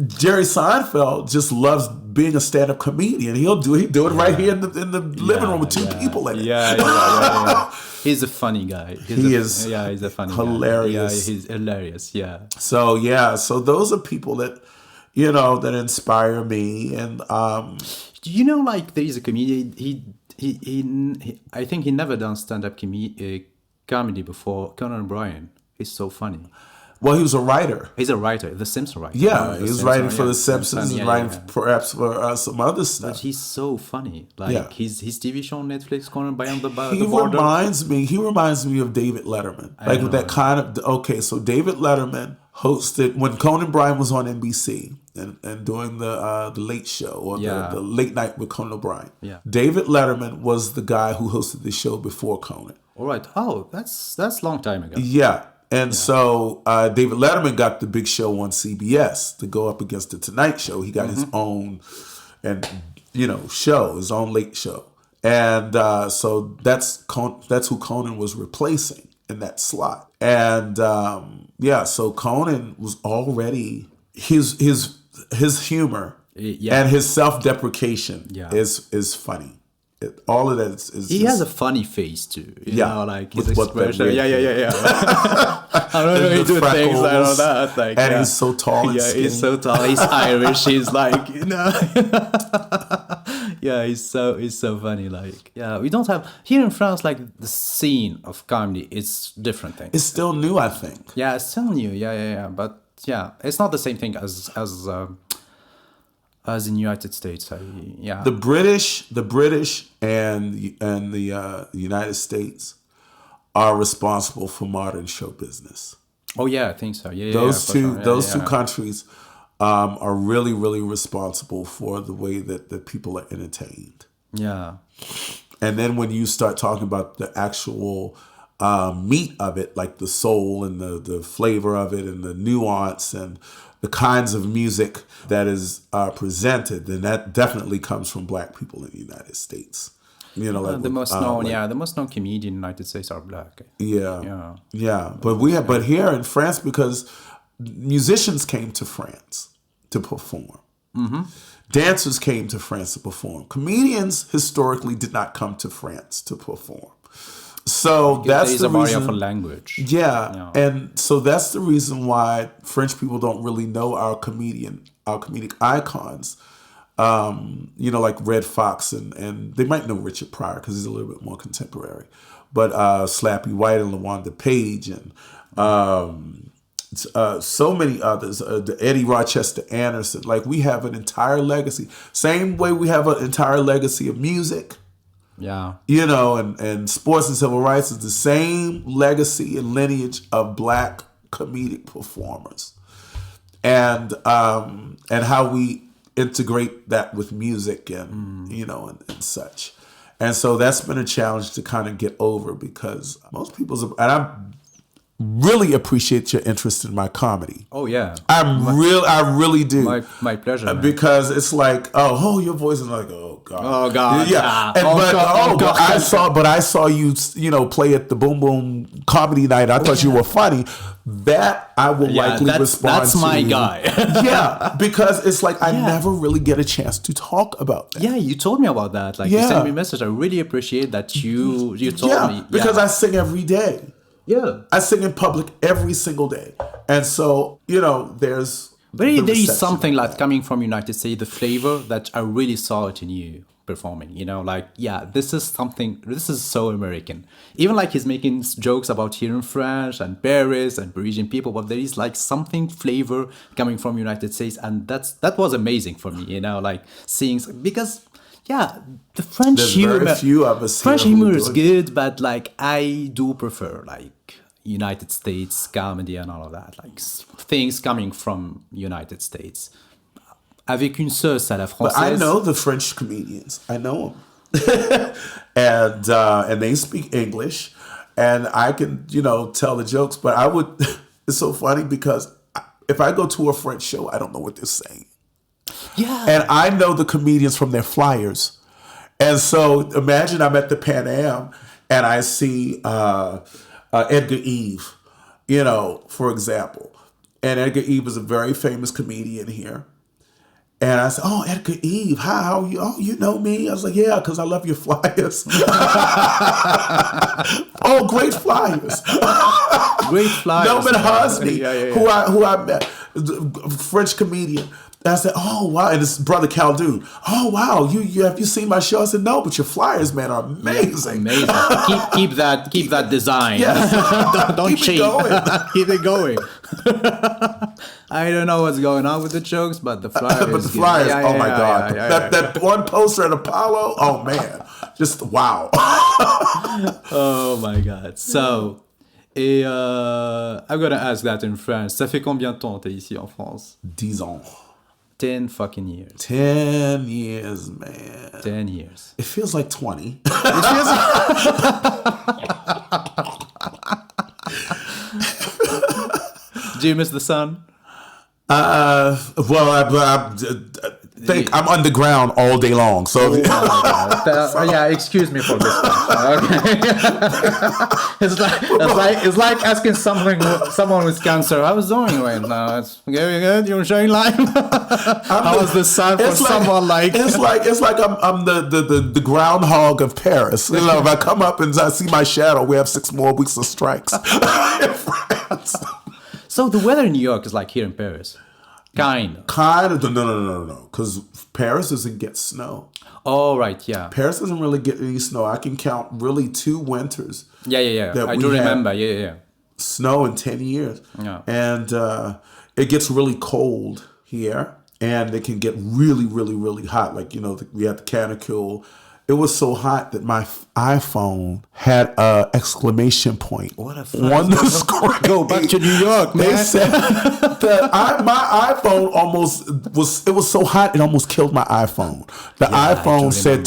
Jerry Seinfeld just loves being a stand-up comedian. He'll do it right here in the living room with two people in it. Yeah. He's a funny guy. He's a funny hilarious. guy. Yeah, he's hilarious. Yeah. So those are people that that inspire me. And like there is a comedian. He I think he never done stand-up comedy before. Conan O'Brien. He's so funny. Well, he was a writer. He's a writer, The Simpsons writer. Yeah, he was writing for The Simpsons and writing perhaps for some other stuff. But he's so funny. Like his TV show on Netflix, Conan Beyond the Border. He reminds me of David Letterman. Like with that kind of so David Letterman hosted when Conan O'Brien was on NBC and doing the Late Show or the Late Night with Conan O'Brien. Yeah. David Letterman was the guy who hosted the show before Conan. All right. Oh, that's a long time ago. Yeah. And so David Letterman got the big show on CBS to go up against the Tonight Show. He got his own show, his own late show. And so that's who Conan was replacing in that slot. And so Conan was already his humor and his self-deprecation is funny. All of that is he has a funny face too. You know, like his with expression. I don't know. He do things like all that. Like, and he's so tall and skinny. He's so tall. He's Irish. He's like, he's so funny. Like, we don't have here in France like the scene of comedy. It's different thing. It's still new, I think. Yeah, it's still new. But it's not the same thing as in United States. The British and the United States are responsible for modern show business. Oh yeah, I think so. Those two countries are really, really responsible for the way that the people are entertained. Yeah. And then when you start talking about the actual meat of it, like the soul and the flavor of it and the nuance and the kinds of music that is presented, then that definitely comes from Black people in the United States. The most known comedian in the United States are Black. Yeah. But here in France, because musicians came to France to perform. Dancers came to France to perform. Comedians historically did not come to France to perform. So that's the barrier reason. for language. Yeah, and so that's the reason why French people don't really know our comedic icons. Like Red Fox, and they might know Richard Pryor because he's a little bit more contemporary. But Slappy White and LaWanda Page and so many others, the Eddie Rochester Anderson. Like, we have an entire legacy. Same way we have an entire legacy of music. Yeah. And sports and civil rights is the same legacy and lineage of Black comedic performers. And how we integrate that with music and, and such. And so that's been a challenge to kind of get over, because most people's, and I really appreciate your interest in my comedy. Oh yeah. I really do. My pleasure, man. Because it's like, your voice is like, oh God. Oh God. Yeah. Yeah. But I saw you, play at the Boom Boom Comedy Night. I thought you were funny. That I will likely respond to. That's my guy. Yeah, because it's like I never really get a chance to talk about that. Yeah, you told me about that. Like, you sent me a message. I really appreciate that you told me. Because I sing every day. Yeah. I sing in public every single day. And so, there's... There is something like coming from United States, the flavor that I really saw it in you performing, this is so American. Even like he's making jokes about here in France and Paris and Parisian people, but there is like something flavor coming from United States, and that was amazing for me, like seeing, because the French humor, French humor is good, but like I do prefer like United States comedy and all of that, like things coming from United States. Avec une sauce à la française. But I know the French comedians. I know them. And they speak English. And I can, tell the jokes. But it's so funny because if I go to a French show, I don't know what they're saying. Yeah. And I know the comedians from their flyers. And so imagine I'm at the Pan Am and I see Edgar Eve, for example. And Edgar Eve is a very famous comedian here. And I said, oh, Edgar Eve, hi, how are you? Oh, you know me? I was like, yeah, because I love your flyers. Oh, great flyers. Great flyers. Melvin Hosny, who I met, French comedian. And I said, oh, wow. And his brother Khaldun, oh, wow, you have you seen my show? I said, no, but your flyers, man, are amazing. Amazing. keep that design. Yes. don't keep it going. Keep it going. I don't know what's going on with the jokes, but the flyers. Oh my God. That one poster at Apollo, oh man. Just wow. Oh my God. So, I'm gonna ask that in French. Ça fait combien de temps t'es ici en France? 10 ans. 10 fucking years. 10 years, man. 10 years. It feels like 20. Do you miss the sun? Well, I think I'm underground all day long. So excuse me for this one. Okay. it's like asking someone with cancer, how's it going right now? It's good. You're showing life. How was the sun for someone like? It's like I'm the groundhog of Paris. If I come up and I see my shadow, we have 6 more weeks of strikes in France. So the weather in New York is like here in Paris. Kind of. No. Because Paris doesn't get snow. Oh, right, yeah. Paris doesn't really get any snow. I can count really 2 winters. Yeah. I do remember, yeah. Snow in 10 years. Yeah. And it gets really cold here. And it can get really, really, really hot. Like, we had the canicule. It was so hot that my iPhone had an exclamation point on the screen. Go back to New York, man. They said that my iPhone it was so hot it almost killed my iPhone. The iPhone said,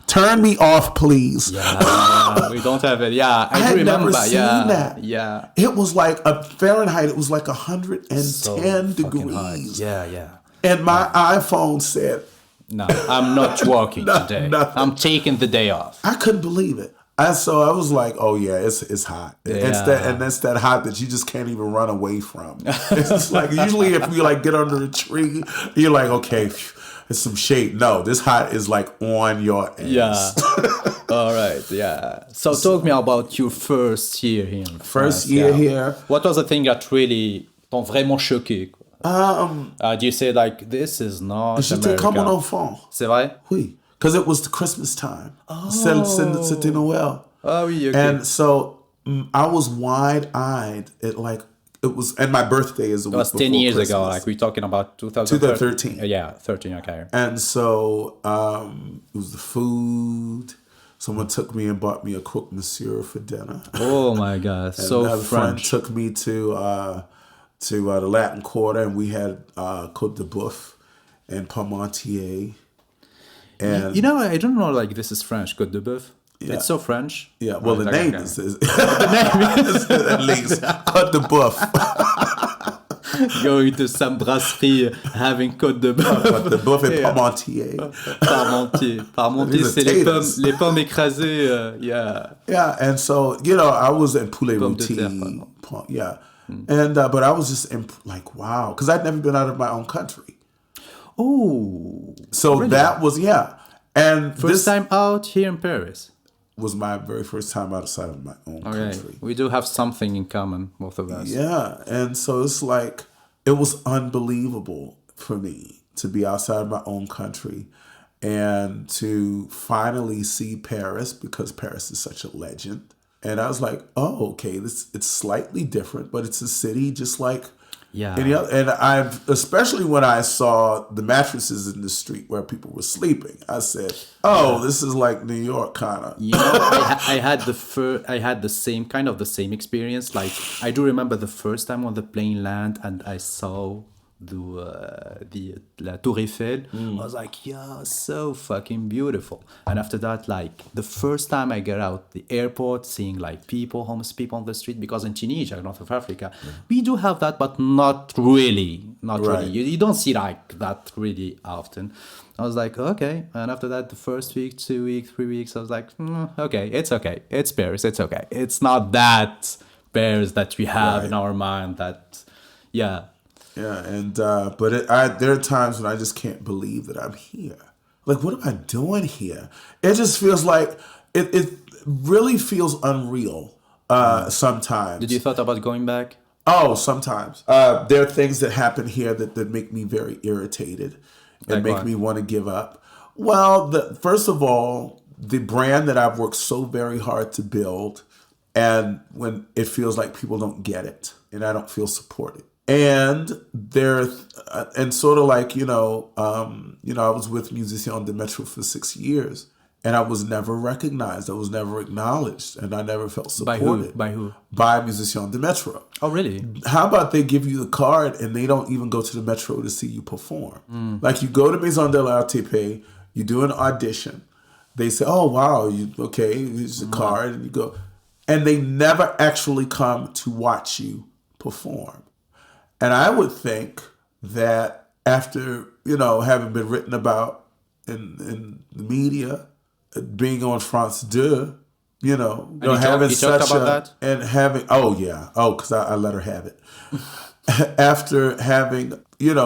turn me off, please. Yeah, we don't have it. Yeah, I had remember. Never seen that. Yeah. It was like a Fahrenheit. It was like 110 so degrees. Yeah. And my iPhone said, no, I'm not working today. Nothing. I'm taking the day off. I couldn't believe it. So I was like, oh yeah, it's hot. It's that hot that you just can't even run away from. It's just like usually if you like get under a tree, you're like, okay, it's some shade. No, this hot is like on your ass. Yeah. All right. Yeah. So talk me about your first year here. In First France, year here. What was the thing that really t'ont vraiment choqué? Do you say like this is not J'étais America? comme un enfant. C'est vrai? Oui. Because it was the Christmas time. C'était Noël. Oh oui, okay. And so I was wide-eyed at like, it was, and my birthday is a week It was before 10 years Christmas. ago, like we're talking about 2013. 2013. Yeah, 13, okay. And so it was the food. Someone took me and bought me a croque monsieur for dinner. Oh my God, And so another friend French. took me to the Latin Quarter, and we had Côte de Boeuf and Parmentier. And You know, I don't know, like this is French, Côte de Boeuf. Yeah. It's so French. yeah, well, the Like, name okay. is the name is at least Côte de Boeuf. Going to some brasserie, having Côte de Boeuf. Côte de Boeuf et Yeah. Parmentier. Parmentier. Parmentier, These are c'est taters. les pommes écrasées. Yeah. Yeah, and so I was in poulet Pomme de rôti. terre, pardon. Yeah, and but I was just like, wow, because I'd never been out of my own country. Oh. So Really? that was and First this time out here in Paris. was my very first time outside of my own Okay. country. We do have something in common, both of us. Yeah, and so it's like it was unbelievable for me to be outside my own country and to finally see Paris, because Paris is such a legend. And I was like, oh, okay, it's slightly different, but it's a city just like Yeah. any other. And especially when I saw the mattresses in the street where people were sleeping, I said, oh, this is like New York kind of. You know, I had the same experience. Like I do remember the first time on the plane land and I saw la Tour Eiffel. I was like, yeah, so fucking beautiful. And after that, like the first time I got out the airport, seeing like people, homeless people on the street, because in Tunisia, North of Africa, we do have that, but not really. Right. You don't see like that really often. I was like, okay. And after that, the first week, 2 weeks, 3 weeks, I was like, okay. It's Paris. It's okay. It's not that Paris that we have in our mind that, yeah. Yeah, and but there are times when I just can't believe that I'm here. Like, what am I doing here? It just feels like it really feels unreal sometimes. Did you thought about going back? Oh, sometimes. There are things that happen here that make me very irritated and Like make what? me want to give up. Well, first of all, the brand that I've worked so very hard to build, and when it feels like people don't get it and I don't feel supported. And and sort of like, I was with Musiciens de Métro for 6 years, and I was never recognized. I was never acknowledged, and I never felt supported. By who? By Musiciens de Métro. Oh, really? How about they give you the card and they don't even go to the Metro to see you perform? Like you go to Maison de l'RTP, you do an audition. They say, oh, wow, here's the card. And you go. And they never actually come to watch you perform. And I would think that after, having been written about in the media, being on France 2, having you such talked about that? And having, because I let her have it. After having,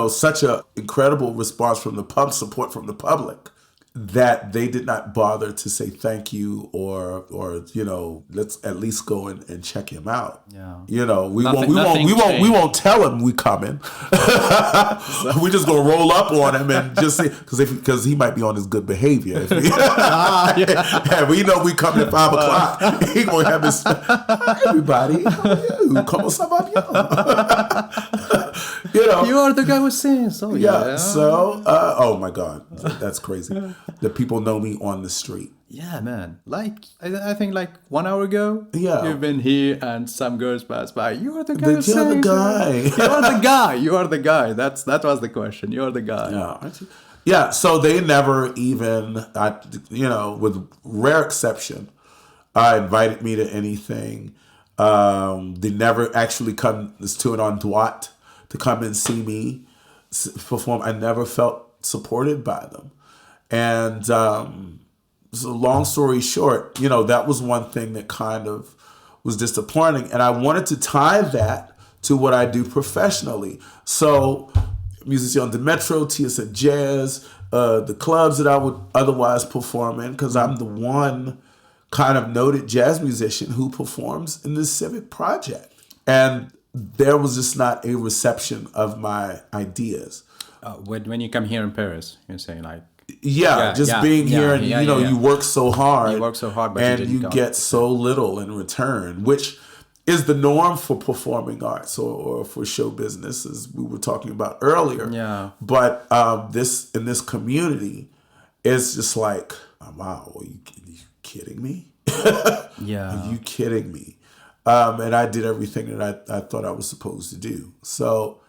such a incredible response from the support from the public, that they did not bother to say thank you or let's at least go and check him out. Yeah. We won't tell him we coming. We just gonna roll up on him and just say because he might be on his good behavior. If and we know we coming at 5 o'clock. He gonna have his hi, everybody. How are you? Comment ça va bien? You are the guy who sings. Oh, yeah. So, oh my God, that's crazy. The people know me on the street. Yeah, man. Like, I think like 1 hour ago, Yeah. you've been here and some girls passed by. You are the guy who You're the sings. guy. You are the guy. You are the guy. That was the question. You are the guy. Yeah. So they never even, with rare exception, invited me to anything. They never actually come to an endroit to come and see me perform. I never felt supported by them. And so long story short, you know, that was one thing that kind of was disappointing. And I wanted to tie that to what I do professionally. So Musician de Metro, TSN Jazz, the clubs that I would otherwise perform in, because I'm the one kind of noted jazz musician who performs in this civic project. And there was just not a reception of my ideas. When you come here in Paris, you're saying like... being here and, you work so hard. You work so hard, but and you get so little in return, which is the norm for performing arts or for show business, as we were talking about earlier. Yeah. But in this community, it's just like, wow, are you kidding me? Yeah. Are you kidding me? And I did everything that I thought I was supposed to do. So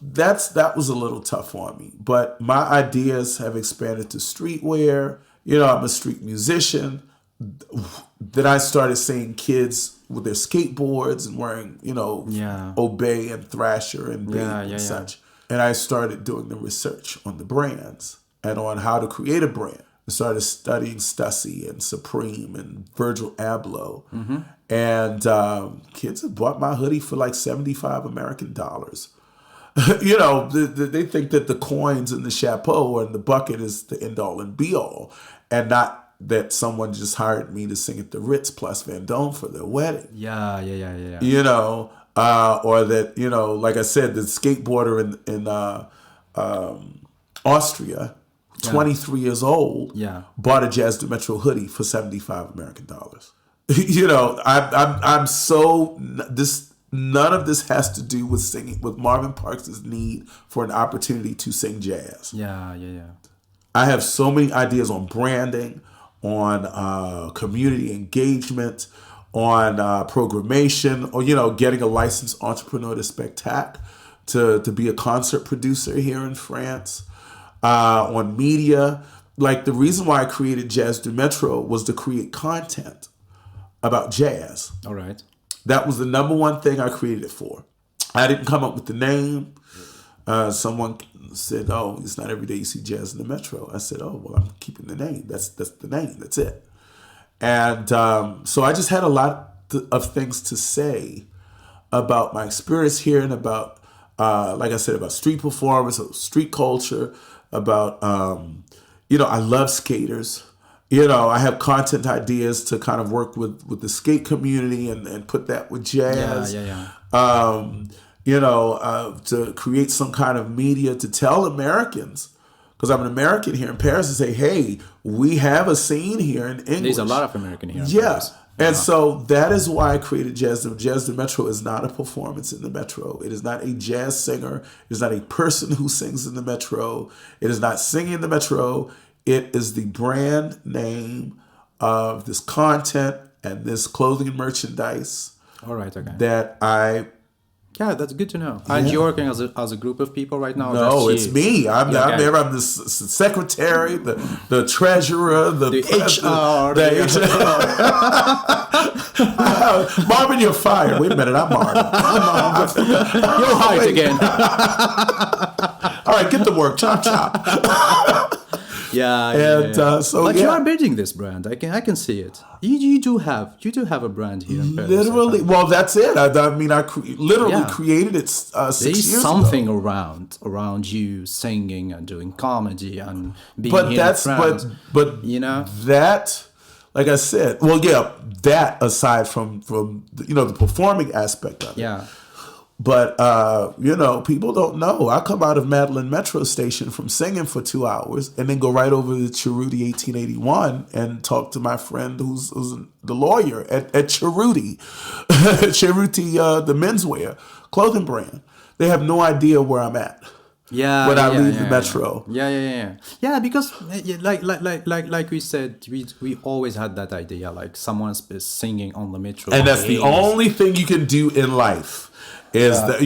that was a little tough on me. But my ideas have expanded to streetwear. You know, I'm a street musician. Then I started seeing kids with their skateboards and wearing, Obey and Thrasher and Babe and such. And I started doing the research on the brands and on how to create a brand. I started studying Stussy and Supreme and Virgil Abloh. Mm-hmm. And kids have bought my hoodie for like $75 American dollars. They think that the coins and the chapeau and the bucket is the end all and be all, and not that someone just hired me to sing at the Ritz plus Vendôme for their wedding. Yeah. Or that, like I said, the skateboarder in Austria, 23 years old, bought a Jazz de Metro hoodie for $75 American dollars. I'm so none of this has to do with singing, with Marvin Parks' need for an opportunity to sing jazz. Yeah. I have so many ideas on branding, on community engagement, on programmation, or getting a licensed entrepreneur to Spectac to be a concert producer here in France, on media. Like, the reason why I created Jazz du Metro was to create content about jazz. All right. That was the number one thing I created it for. I didn't come up with the name. Someone said, "Oh, it's not every day you see jazz in the Metro." I said, "Oh, well, I'm keeping the name. That's the name. That's it." And so I just had a lot of things to say about my experience here and about, like I said, about street performance, street culture, about, I love skaters. I have content ideas to kind of work with the skate community and put that with jazz. To create some kind of media to tell Americans, because I'm an American here in Paris, and say, hey, we have a scene here in English. There's a lot of American here in Paris. And so that is why I created Jazz. Jazz de Metro is not a performance in the Metro. It is not a jazz singer. It is not a person who sings in the Metro. It is not singing in the Metro. It is the brand name of this content and this clothing and merchandise. All right, okay. That I... Yeah, that's good to know. And you're working as a group of people right now? No, it's me. I'm there. I'm the secretary, the treasurer, the HR. Marvin, you're fired. Wait a minute, I'm Marvin. You're hired again. All right, get to work. Chop, chop. But you are building this brand. I can see it. You do have a brand here in Paris. Literally, well, that's it. I created it 6 years ago. There's something around you singing and doing comedy and being here in France. But that, like I said, that aside from the performing aspect of it. Yeah. But, people don't know. I come out of Madeleine Metro Station from singing for 2 hours and then go right over to Cerruti 1881 and talk to my friend who's the lawyer at Cerruti. Cerruti, the menswear clothing brand. They have no idea where I'm at. Yeah, when I leave the Metro. Yeah, because like we said, we always had that idea, like someone's singing on the Metro. And that's the only thing you can do in life. That,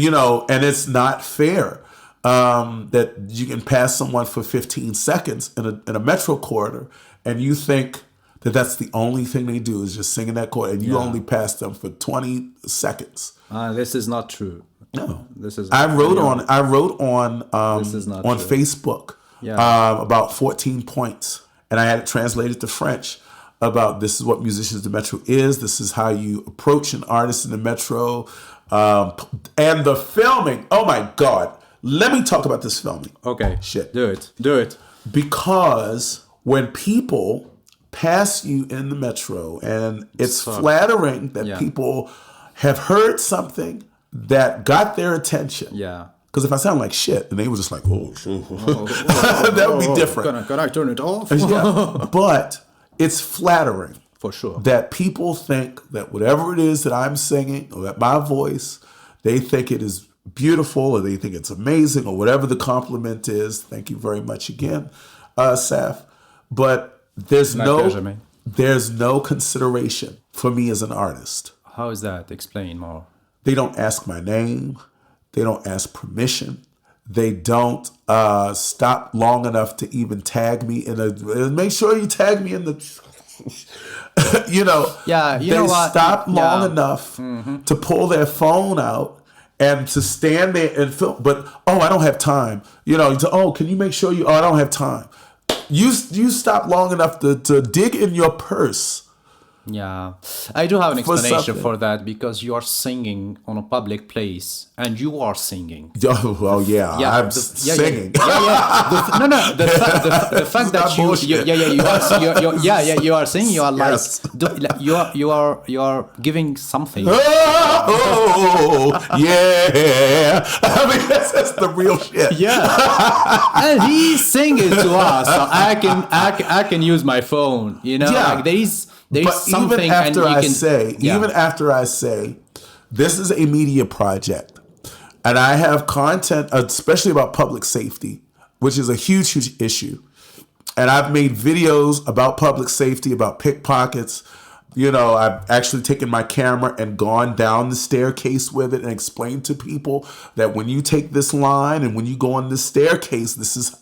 and it's not fair that you can pass someone for 15 seconds in a metro corridor and you think that that's the only thing they do is just sing in that corridor and you only pass them for 20 seconds. This is not true. No, this is. I wrote on this is not on true. Facebook about 14 points. and I had it translated to French about this is what Musicians of the Metro is. This is how you approach an artist in the Metro. And the filming, oh my God. Let me talk about this filming. Okay. Shit. Do it. Because when people pass you in the Metro, and it's flattering that people have heard something that got their attention. Yeah. Because if I sound like shit, and they were just like, that would be different. Can I turn it off? Yeah. But it's flattering. For sure. That people think that whatever it is that I'm singing, or that my voice, they think it is beautiful, or they think it's amazing, or whatever the compliment is. Thank you very much again, Saf. But there's no consideration for me as an artist. How is that? Explain more. They don't ask my name. They don't ask permission. They don't stop long enough to even tag me make sure you tag me in the you know. Yeah, they stop long enough to pull their phone out and to stand there and film. But I don't have time. You know, can you make sure I don't have time. You stop long enough to dig in your purse. Yeah, I do have an explanation for that, because you are singing on a public place and you are singing. Oh, well, I'm singing. The fact that you are singing. You are like you are giving something. Yeah. I mean, that's the real shit. Yeah, and he's singing to us. So I can use my phone. You know, like there's something. Even after I say, this is a media project, and I have content, especially about public safety, which is a huge, huge issue. And I've made videos about public safety, about pickpockets. You know, I've actually taken my camera and gone down the staircase with it and explained to people that when you take this line and when you go on this staircase, this is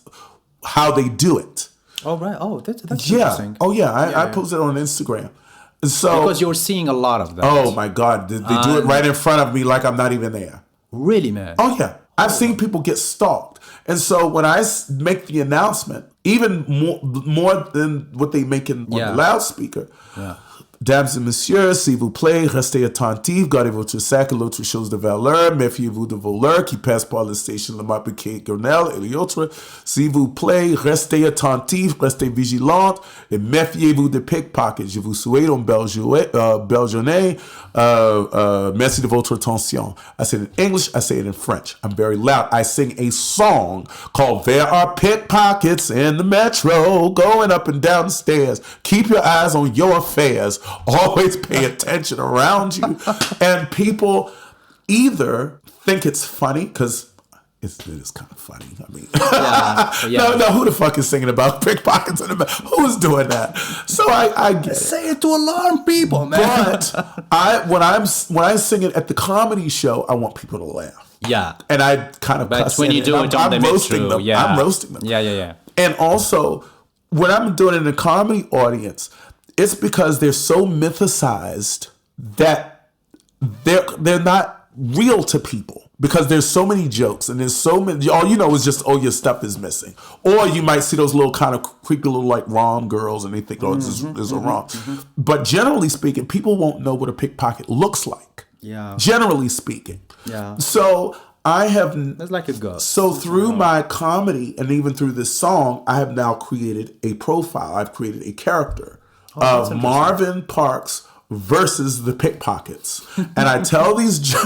how they do it. Oh, right. Oh, that's interesting. Oh, yeah. I posted it on Instagram. So, because you're seeing a lot of that. Oh, my God. They do it right in front of me like I'm not even there. Really, man? Oh, yeah. I've seen people get stalked. And so when I make the announcement, even more than what they make on the loudspeaker, Dames et messieurs, s'il vous plaît, restez attentifs, gardez votre sac et l'autre chose de valeur, méfiez-vous de voleurs qui passent par la station Le Marpiquet Grenelle et les autres. S'il vous plaît, restez attentifs, restez vigilants et méfiez-vous de pickpockets. Je vous souhaite une belle journée. Merci de votre attention. I say it in English, I say it in French. I'm very loud. I sing a song called There Are Pickpockets in the Metro going up and down the stairs. Keep your eyes on your affairs. Always pay attention around you. And people either think it's funny, because it is kind of funny. I mean, no, who the fuck is singing about pickpockets in the Metro? Who's doing that? So I get say it to alarm people, man. But when I sing it at the comedy show, I want people to laugh. Yeah. And I kind of But when you do it on the Metro, I'm roasting them. Yeah. And also, when I'm doing it in a comedy audience, it's because they're so mythicized that they're not real to people, because there's so many jokes and there's so many. All you know is just, your stuff is missing, or you might see those little kind of creepy little like rom girls and they think, this is a rom. But generally speaking, people won't know what a pickpocket looks like. Yeah. Generally speaking. Yeah. So I have. That's like a ghost. So through my comedy and even through this song, I have now created a profile. I've created a character of Marvin Parks versus the pickpockets, and I tell these jokes.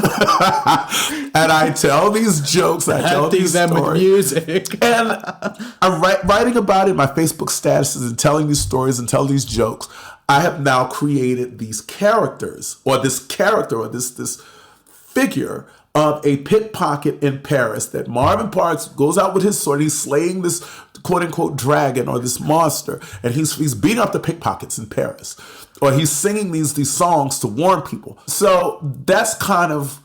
I tell these stories, with music, and I'm writing about it in my Facebook statuses and telling these stories and telling these jokes. I have now created these characters, or this character, or this figure of a pickpocket in Paris, that Marvin Parks goes out with his sword. He's slaying this quote unquote dragon or this monster, and he's beating up the pickpockets in Paris, or he's singing these songs to warn people. So that's kind of,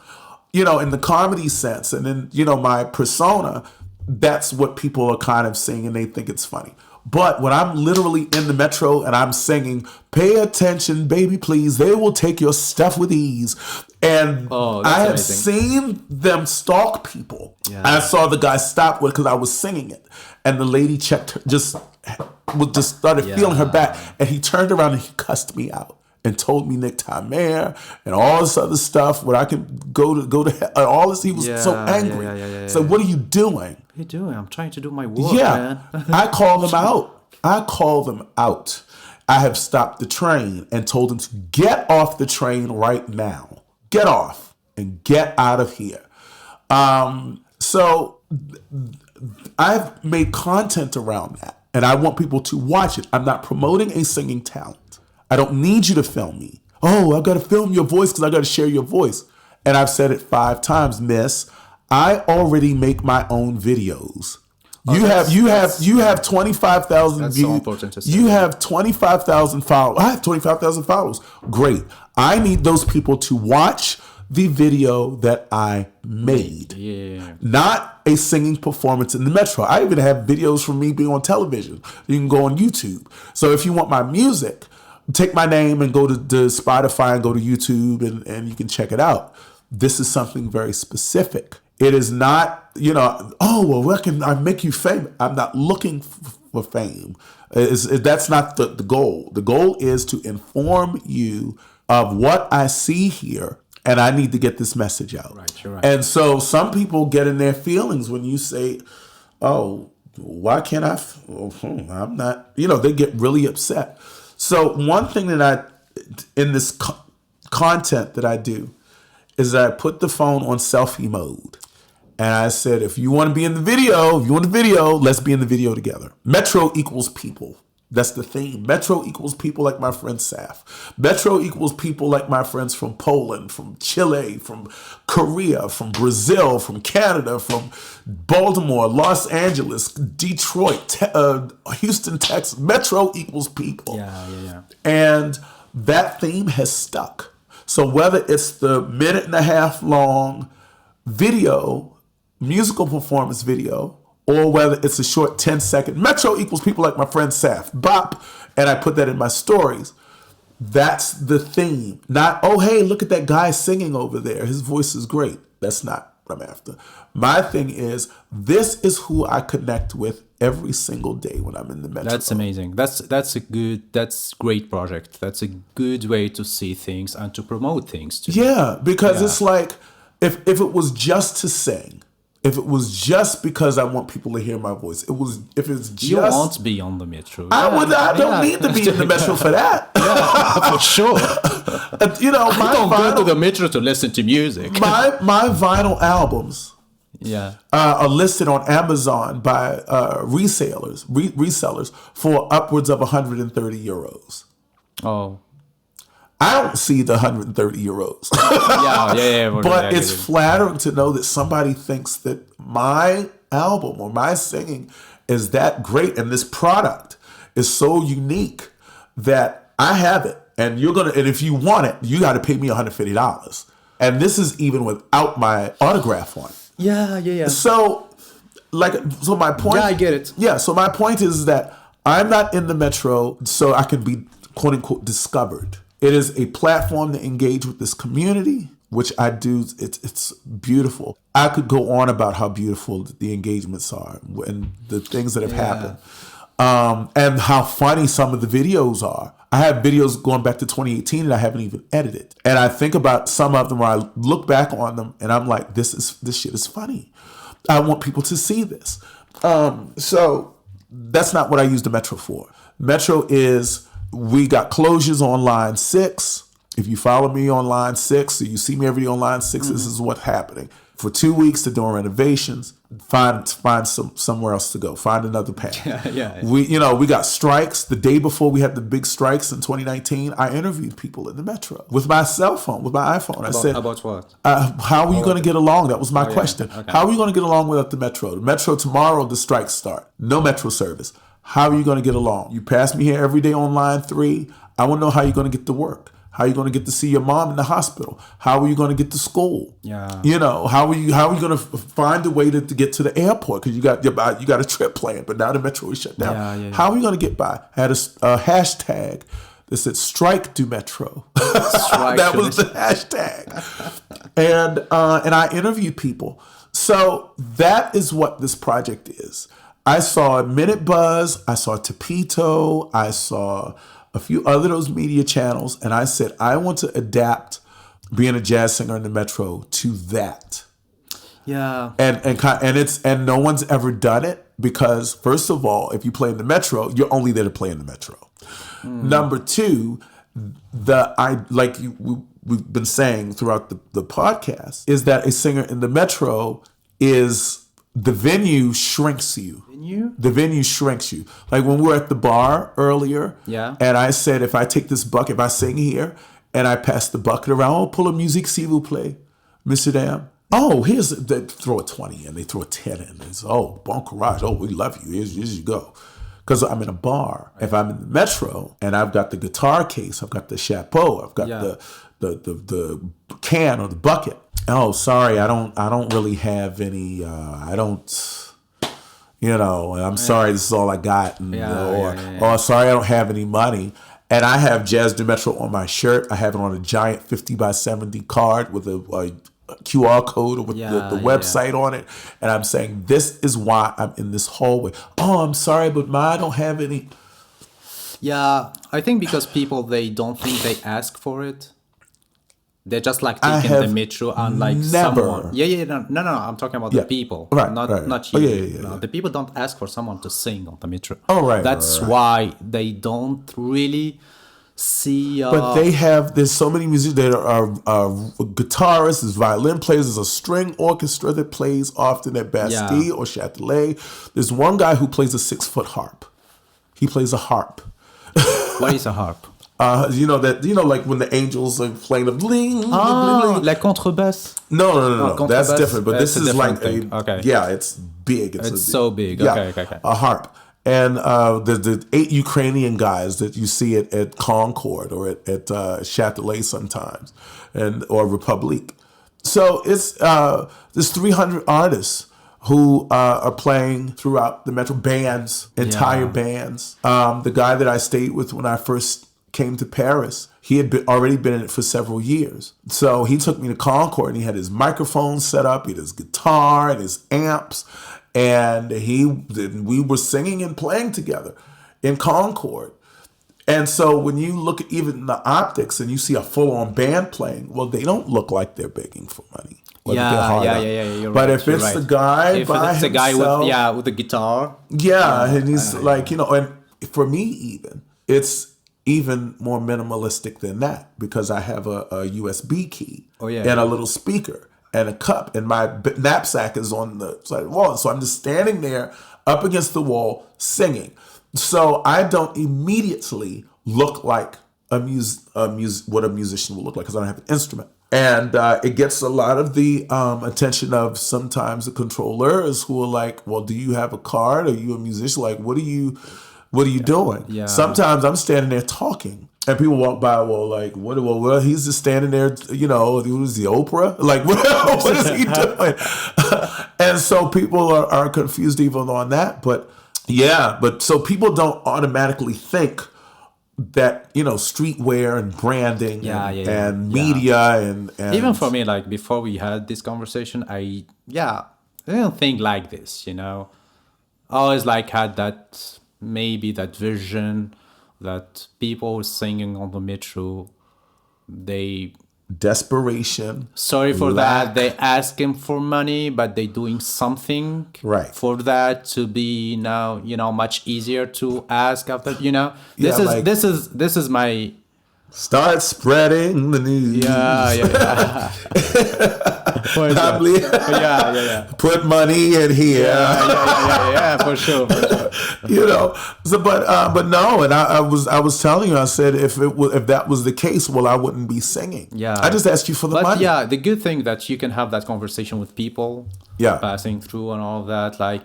in the comedy sense, and then my persona, that's what people are kind of saying, and they think it's funny. But when I'm literally in the Metro and I'm singing, "Pay attention, baby, please, they will take your stuff with ease." And I have seen them stalk people. Yeah. I saw the guy stop because I was singing it. And the lady just was just started feeling her back, and he turned around and he cussed me out and told me Nick Timer and all this other stuff. When I can go to hell, and all this, he was so angry. So what are you doing? What are you doing? I'm trying to do my work, man. I called them out. I have stopped the train and told them to get off the train right now. Get off and get out of here. So I've made content around that, and I want people to watch it. I'm not promoting a singing talent. I don't need you to film me. Oh, I've got to film your voice because I got to share your voice. And I've said it 5 times, miss. I already make my own videos. You have 25,000 views. So important to say. You have 25,000 followers. I have 25,000 followers. Great. I need those people to watch the video that I made. Yeah. Not a singing performance in the Metro. I even have videos from me being on television. You can go on YouTube. So if you want my music, take my name and go to Spotify and go to YouTube and you can check it out. This is something very specific. It is not, oh, well, where can I make you famous? I'm not looking for fame. That's not the goal. The goal is to inform you of what I see here, and I need to get this message out. Right, you're right. And so some people get in their feelings when you say, oh, why can't I? I'm not, they get really upset. So one thing that in this content that I do is that I put the phone on selfie mode. And I said, if you want to be in the video, let's be in the video together. Metro equals people. That's the theme. Metro equals people like my friend Saf. Metro equals people like my friends from Poland, from Chile, from Korea, from Brazil, from Canada, from Baltimore, Los Angeles, Detroit, Houston, Texas. Metro equals people. Yeah. And that theme has stuck. So whether it's the 1.5 minute long video, musical performance video, or whether it's a short 10-second, Metro equals people like my friend Saf, bop, and I put that in my stories. That's the theme. Not, oh, hey, look at that guy singing over there. His voice is great. That's not what I'm after. My thing is, this is who I connect with every single day when I'm in the Metro. That's amazing. That's great project. That's a good way to see things and to promote things too. Yeah, because it's like, if it was just to sing, if it was just because I want people to hear my voice, if it's just... You want to be on the Metro. I don't need to be in the Metro for that. Yeah, for sure. You don't go to the Metro to listen to music. My vinyl albums are listed on Amazon by resellers for upwards of 130 euros. Oh. I don't see the 130 euros. Yeah. But it's flattering to know that somebody thinks that my album or my singing is that great, and this product is so unique that I have it. And and if you want it, you got to pay me $150. And this is even without my autograph on it. Yeah. So my point. Yeah, I get it. Yeah. So my point is that I'm not in the Metro so I can be quote unquote discovered. It is a platform to engage with this community, which I do. It's beautiful. I could go on about how beautiful the engagements are and the things that have happened, and how funny some of the videos are. I have videos going back to 2018 that I haven't even edited, and I think about some of them where I look back on them and I'm like, this shit is funny. I want people to see this. So that's not what I use the Metro for. Metro is. We got closures on line 6. If you follow me on line 6, or you see me every day on line 6, This is what's happening. For 2 weeks, they're doing renovations. Find somewhere else to go. Find another path. Yeah. We got strikes. The day before we had the big strikes in 2019, I interviewed people in the Metro with my cell phone, with my iPhone. I said, about what? How are you going to get along? That was my question. Okay. How are you going to get along without the Metro? The Metro tomorrow, the strikes start. No Metro service. How are you going to get along? You pass me here every day on line 3. I want to know how you're going to get to work. How are you going to get to see your mom in the hospital? How are you going to get to school? Yeah. How are you going to find a way to get to the airport? Because you got a trip planned, but now the Metro is shut down. Yeah. How are you going to get by? I had a hashtag that said "Strike du Metro." That was the hashtag. And I interviewed people. So that is what this project is. I saw Minute Buzz, I saw Tepito, I saw a few other those media channels, and I said, I want to adapt being a jazz singer in the Metro to that. Yeah. And no one's ever done it because, first of all, if you play in the Metro, you're only there to play in the Metro. Number two, we've been saying throughout the podcast, is that a singer in the Metro is the venue shrinks you. The venue shrinks you. Like when we were at the bar earlier, and I said, if I take this bucket, if I sing here, and I pass the bucket around, oh, pull a musique s'il vous plaît, Mr. Dam. Oh, they throw a 20 in, they throw a 10 in. It's, oh, bon courage. Oh, we love you. Here you go. Because I'm in a bar. If I'm in the Metro and I've got the guitar case, I've got the chapeau, I've got the can or the bucket. Oh, sorry, I don't really have any. I'm sorry, this is all I got. Or sorry, I don't have any money. And I have Jazz du Metro on my shirt. I have it on a giant 50 by 70 card with a QR code with the website on it. And I'm saying, this is why I'm in this hallway. Oh, I'm sorry, but I don't have any. Yeah, I think because people, they don't think they ask for it. They're just like taking the Metro and like someone. No, I'm talking about the people, not you. The people don't ask for someone to sing on the Metro. Oh, right. That's why they don't really see. But there's so many musicians that are guitarists, there's violin players, there's a string orchestra that plays often at Bastille or Châtelet. There's one guy who plays a 6-foot harp. He plays a harp. What is a harp? Like when the angels are playing the bling, bling, bling. La contrebasse. No. That's different. But this is like it's big. It's so big. Yeah, Okay. A harp. And the 8 Ukrainian guys that you see at Concord or at Châtelet sometimes, or Republique. So it's there's 300 artists who are playing throughout the Metro, bands, entire bands. The guy that I stayed with when I first came to Paris, he had already been in it for several years. So he took me to Concord and he had his microphone set up, he had his guitar and his amps, and we were singing and playing together in Concord. And so when you look at even the optics and you see a full-on band playing, well, they don't look like they're begging for money. You're but right, if it's the guy if by it's himself, the guy with the guitar, and he's and for me even, it's even more minimalistic than that because I have a USB key and a little speaker and a cup, and my knapsack is on the side of the wall. So I'm just standing there up against the wall singing. So I don't immediately look like what a musician will look like because I don't have an instrument. And it gets a lot of the attention of sometimes the controllers who are like, well, do you have a card? Are you a musician? Like, what are you doing? Yeah. Sometimes I'm standing there talking and people walk by, well, he's just standing there, who's the Oprah? Like, what is he doing? And so people are confused even on that. But so people don't automatically think that, streetwear and branding and media and even for me, like before we had this conversation, I didn't think like this, I always had that, maybe that vision that people singing on the Metro, desperation. Sorry for that. They asking for money, but they doing something for that to be now, much easier to ask after, This is my. Start spreading the news. Put money in here. For sure. But no, and I was telling you, I said if that was the case, well, I wouldn't be singing. I just asked you for the money. The good thing that you can have that conversation with people. Passing through and all that, but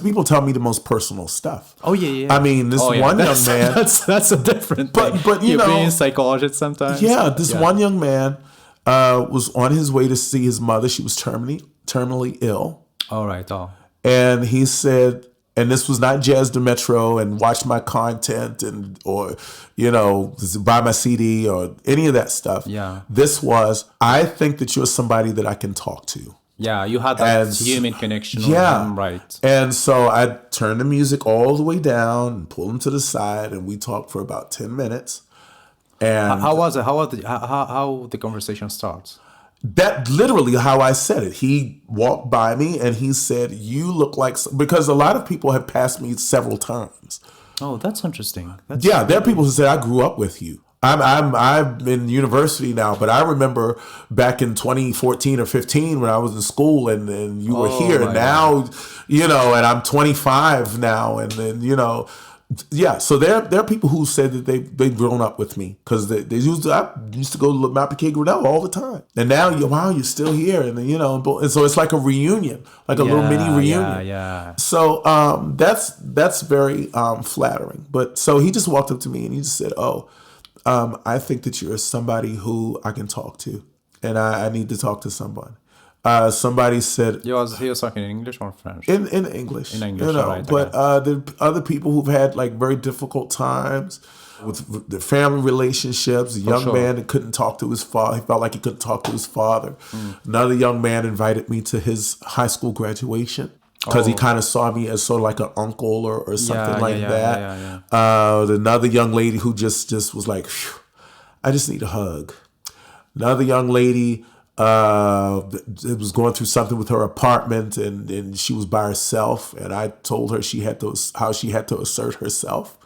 people tell me the most personal stuff. I mean, this one young man. That's a different thing. But you're being a psychologist sometimes. This one young man was on his way to see his mother. She was terminally ill. All right. And he said, and this was not Jazz du Metro and watch my content or buy my CD or any of that stuff. This was, I think that you're somebody that I can talk to. You had that human connection with him, right? And so I turn the music all the way down and pull him to the side, and we talked for about 10 minutes. And How was it? How the conversation starts? that literally how I said it. He walked by me and he said, "You look like," because a lot of people have passed me several times. Oh, that's interesting. Yeah, there are people who say, "I grew up with you." I'm in university now, but I remember back in 2014 or 15 when I was in school and you were here. And now, and I'm 25 now, and then yeah. So there are people who said that they've grown up with me because I used to go to Mount P. Grinnell all the time, and now you're still here, and and so it's like a reunion, like a little mini reunion. Yeah. So that's very flattering. But so he just walked up to me and he just said, "Oh, I think that you're somebody who I can talk to, and I need to talk to someone." Somebody said he was talking in English or French? In English. In English, right, but there are other people who've had like very difficult times with their family relationships. A young man that couldn't talk to his father. He felt like he couldn't talk to his father. Another young man invited me to his high school graduation because he kind of saw me as sort of like an uncle or something like that. Another young lady who just was like, "Phew, I just need a hug." Another young lady was going through something with her apartment and she was by herself, and I told her how she had to assert herself.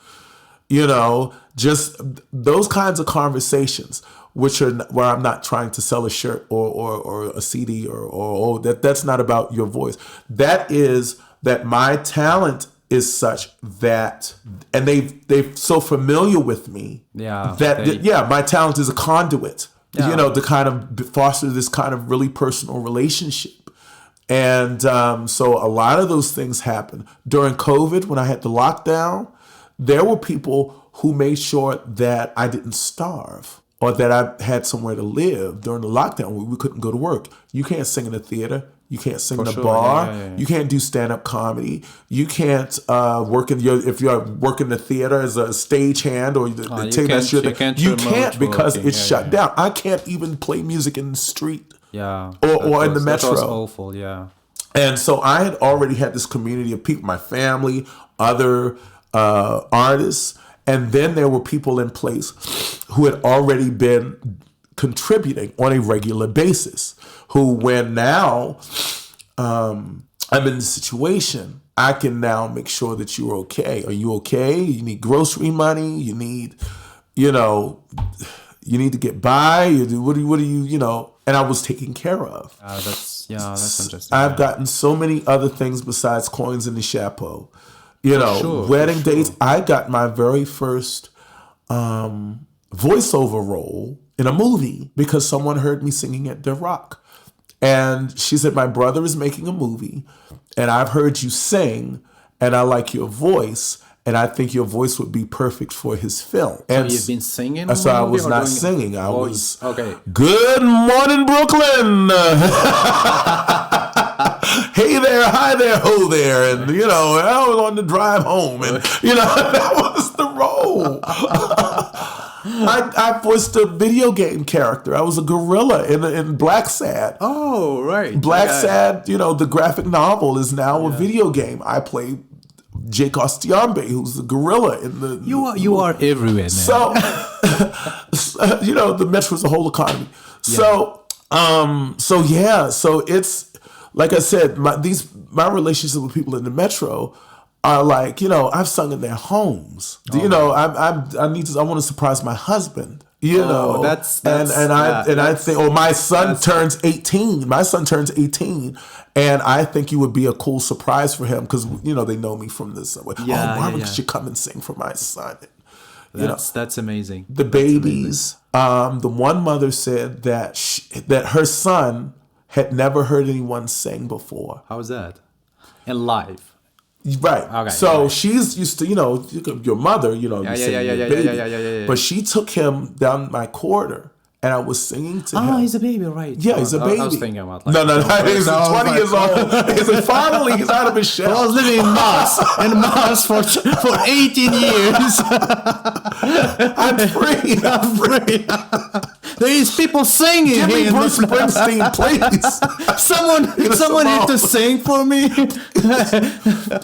Just those kinds of conversations, where I'm not trying to sell a shirt or a CD or that's not about your voice. That is that my talent is such that, and they're so familiar with me that my talent is a conduit. To kind of foster this kind of really personal relationship. And so a lot of those things happened. During COVID, when I had the lockdown, there were people who made sure that I didn't starve or that I had somewhere to live during the lockdown when we couldn't go to work. You can't sing in a theater. You can't sing in a bar. Yeah. You can't do stand-up comedy. You can't work if you're working in the theater as a stagehand or you can't because it's shut down. I can't even play music in the street. Or in the Metro. That was awful. Yeah. And so I had already had this community of people, my family, other artists, and then there were people in place who had already been contributing on a regular basis, who when now I'm in the situation, I can now make sure that you're okay. Are you okay? You need grocery money. You need, you need to get by. What do you, and I was taken care of. That's interesting. I've gotten so many other things besides coins in the chapeau. Wedding dates. I got my very first voiceover role in a movie because someone heard me singing at The Rock. And she said, "My brother is making a movie and I've heard you sing and I like your voice and I think your voice would be perfect for his film." So you've been singing? So I was not singing. I was, okay. "Good morning, Brooklyn." "Hey there, hi there, ho there." And, I was on the drive home and, that was the role. I voiced a video game character. I was a gorilla in Black Sad. Oh, right. Black Sad, the graphic novel is now a video game. I play Jake Ostiambe, who's the gorilla in the... You are everywhere, man. So, the Metro's a whole economy. Yeah. So it's... Like I said, my relationship with people in the Metro are like, I've sung in their homes. I want to surprise my husband. I think, my son turns 18. My son turns 18, and I think you would be a cool surprise for him because they know me from this. Marvin, you should come and sing for my son. That's amazing. The babies. Amazing. The one mother said that that her son had never heard anyone sing before. How was that? In live. Right. Okay, so she's used to, your mother, you sing your baby. But she took him down my corridor and I was singing to him. Oh, he's a baby, right? Yeah, he's a baby. I was thinking about like... No, he's 20 years old. Finally, he's out of his shell. I was living in Mars for 18 years. I'm free. There is people singing. Give me here. Bruce Springsteen, please. Someone need to sing for me.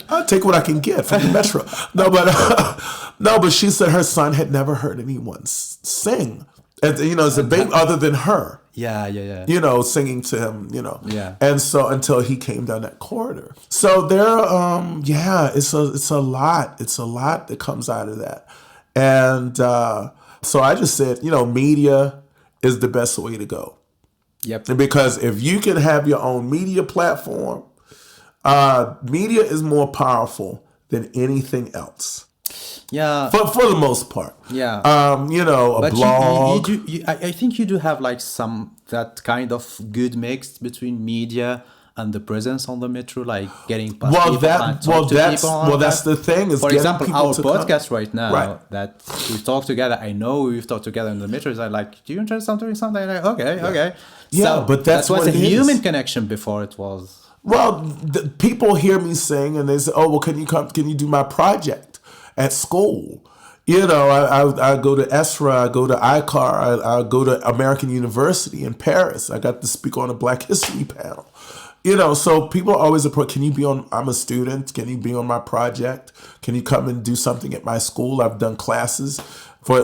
I'll take what I can get from the Metro. But she said her son had never heard anyone sing. And, as a baby, other than her. Yeah. Singing to him, Yeah. And so until he came down that corridor. So there, it's a lot. It's a lot that comes out of that. And so I just said, media is the best way to go. Yep. Because if you can have your own media platform, media is more powerful than anything else. Yeah. For the most part. Yeah. But blog. I think you do have like that kind of good mix between media and the presence on the Metro, like getting past people and talk to people. That's the thing. Is for example, our podcast come. right now, right. that we talk together. I know we've talked together in the Metro. Is like, do you interested in something? Like, okay. Yeah, so but that's was what a it human is. connection before it was. Well, people hear me sing and they say, "Oh, well, can you do my project at school?" I go to ESRA, I go to ICAR, I go to American University in Paris. I got to speak on a Black History panel. So people always approach, I'm a student, can you be on my project? Can you come and do something at my school? I've done classes for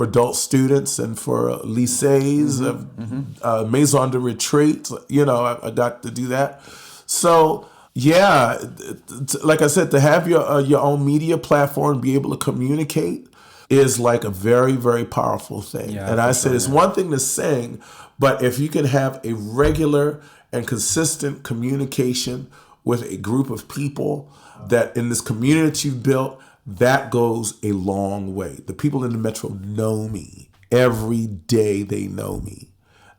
adult students and for lycées, maison de retraite. I got to do that. So, yeah, like I said, to have your own media platform, be able to communicate is like a very, very powerful thing. Yeah, and I said it's one thing to sing, but if you can have a regular and consistent communication with a group of people that in this community you've built, that goes a long way. The people in the Metro know me. Every day they know me.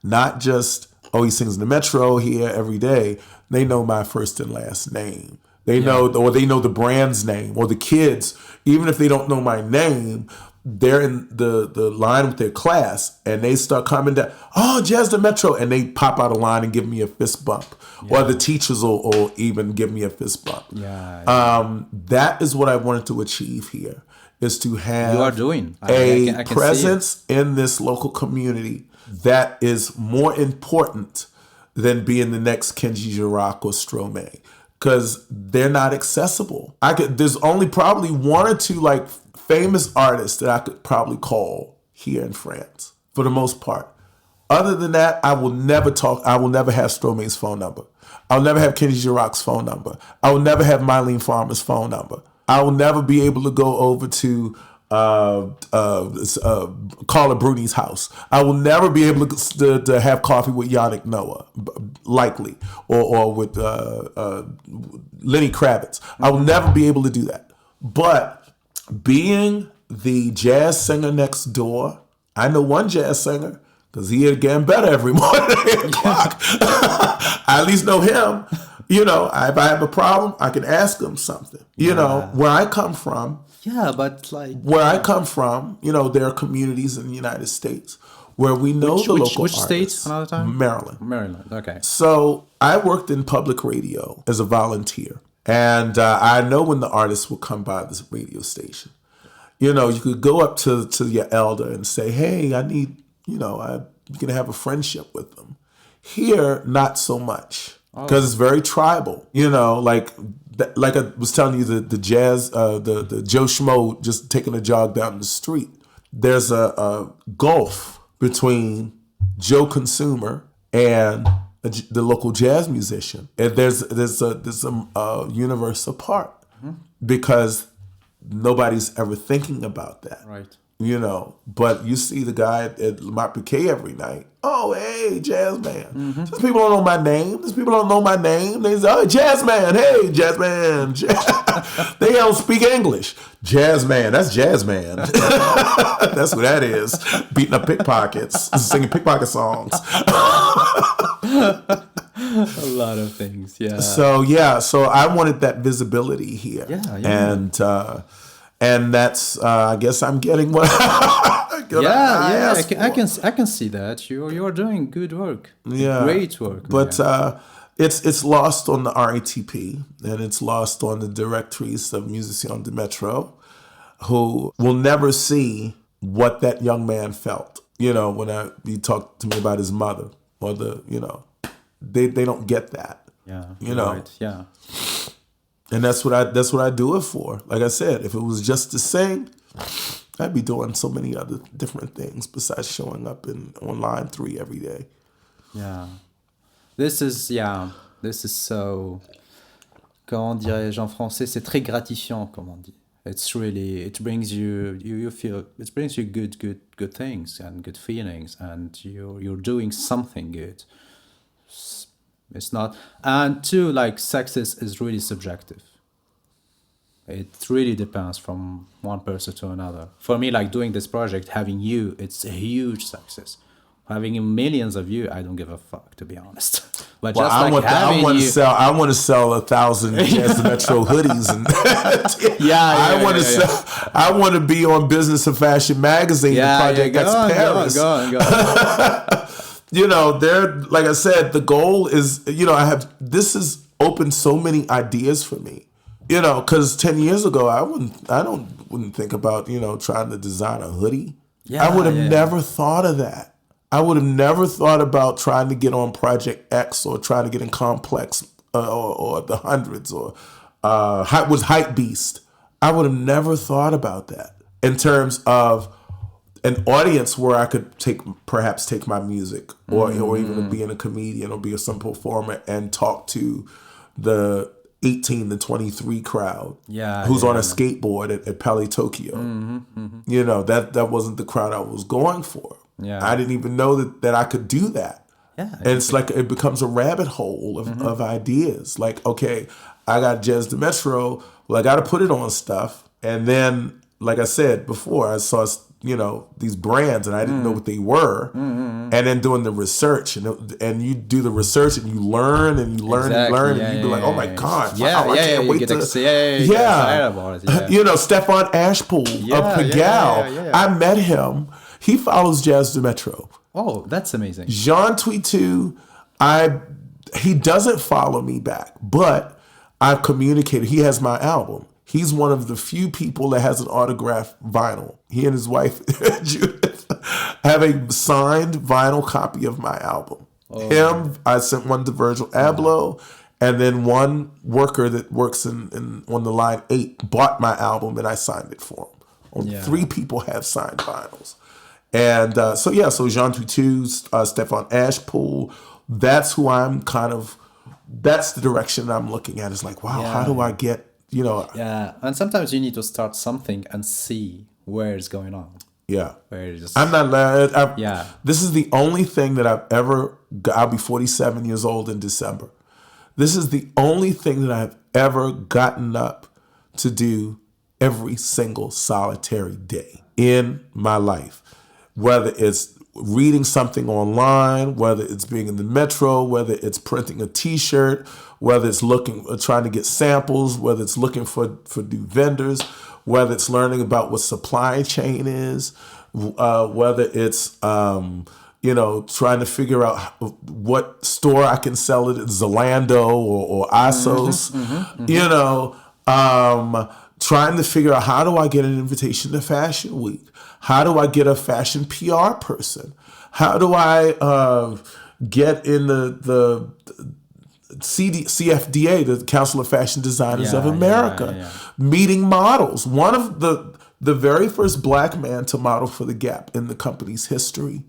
Not just, he sings in the Metro here every day. They know my first and last name. They know, or they know the brand's name, or the kids, even if they don't know my name, they're in the line with their class and they start coming down, Jazz the Metro, and they pop out of line and give me a fist bump. Yeah. Or the teachers will even give me a fist bump. Yeah. That is what I wanted to achieve here, is to have you are doing. I can presence in this local community that is more important than being the next Kenji Girac or Stromae, because they're not accessible. There's only probably one or two like famous artists that I could probably call here in France for the most part. Other than that, I will never have Stromae's phone number. I'll never have Kenji Girac's phone number. I will never have Mylene Farmer's phone number. I will never be able to go over to Carla Bruni's house. I will never be able to have coffee with Yannick Noah, likely, or with Lenny Kravitz. I will never be able to do that. But being the jazz singer next door, I know one jazz singer because he had getting better every morning at 8 o'clock. I at least know him. If I have a problem, I can ask him something. Where I come from. Yeah, but where I come from, there are communities in the United States where we know the local which artists. State another time? Maryland. Okay. So I worked in public radio as a volunteer. And I know when the artists will come by this radio station. You could go up to your elder and say, hey, I need, you can have a friendship with them. Here, not so much. Because it's very tribal. Like I was telling you, the jazz, the Joe Schmo just taking a jog down the street. There's a gulf between Joe Consumer and the local jazz musician. And there's a universe apart because nobody's ever thinking about that. Right. But you see the guy at Lamont Bouquet every night. Oh, hey, jazz man. These people don't know my name. They say, jazz man. Hey, jazz man. They don't speak English. Jazz man. That's jazz man. That's what that is. Beating up pickpockets. Singing pickpocket songs. A lot of things, yeah. So I wanted that visibility here. Yeah. And that's, I guess I'm getting what I can see that you're doing good work. Yeah, Great work. But it's lost on the RATP and it's lost on the directrice of Musiciens de Métro, who will never see what that young man felt. You know, when he talked to me about his mother, or they don't get that. Yeah, you know. Right. Yeah. And that's what I do it for. Like I said, if it was just to sing, I'd be doing so many other different things besides showing up on line 3 every day. Yeah. This is so, comment dirais-je en français, c'est très gratifiant, comme on dit. It brings you good things and good feelings, and you're doing something good. It's not, and two, like, success is really subjective. It really depends from one person to another. For me, like, doing this project, having you, it's a huge success. Having millions of you, I don't give a fuck, to be honest. But well, just I want to sell 1,000 Jazz de Metro hoodies, and I want to be on Business and Fashion magazine. The project that's Paris. Go on. You know, like I said, the goal is, this has opened so many ideas for me. You know, because 10 years ago, I wouldn't think about, trying to design a hoodie. I would have never thought of that. I would have never thought about trying to get on Project X or trying to get in Complex or the Hundreds or was Hype Beast. I would have never thought about that in terms of an audience where I could perhaps take my music or even being a comedian or be some performer and talk to the 18 to 23 crowd who's on a skateboard at Pele Tokyo. You know, that wasn't the crowd I was going for. I didn't even know that I could do that. And it's like it becomes a rabbit hole of ideas. Like, okay, I got Jazz de Metro. Well, I got to put it on stuff. And then, like I said before, I saw, these brands and I didn't know what they were. And then doing the research and you do the research and you learn and you learn and you learn and you be like, oh my God, wow, I can't wait to get excited about it. Stefan Ashpool of Pigalle. I met him. He follows Jazz de Metro. Oh, that's amazing. Jean Tweetu, he doesn't follow me back, but I've communicated. He has my album. He's one of the few people that has an autographed vinyl. He and his wife, Judith, have a signed vinyl copy of my album. I sent one to Virgil Abloh, and then one worker that works on the line 8 bought my album, and I signed it for him. Only 3 people have signed vinyls. And so Jean Tweetu, Stefan Ashpool, that's who that's the direction I'm looking at. It's like, wow, how do I get, and sometimes you need to start something and see where it's going on. I'm not this is the only thing that I'll be 47 years old in December. This is the only thing that I've ever gotten up to do every single solitary day in my life. Whether it's reading something online, whether it's being in the metro, whether it's printing a T-shirt, whether it's trying to get samples, whether it's looking for new vendors, whether it's learning about what supply chain is, whether it's trying to figure out what store I can sell it at, Zalando or ASOS, trying to figure out how do I get an invitation to Fashion Week? How do I get a fashion PR person? How do I get in the CFDA, the Council of Fashion Designers of America, meeting models? One of the very first black man to model for The Gap in the company's history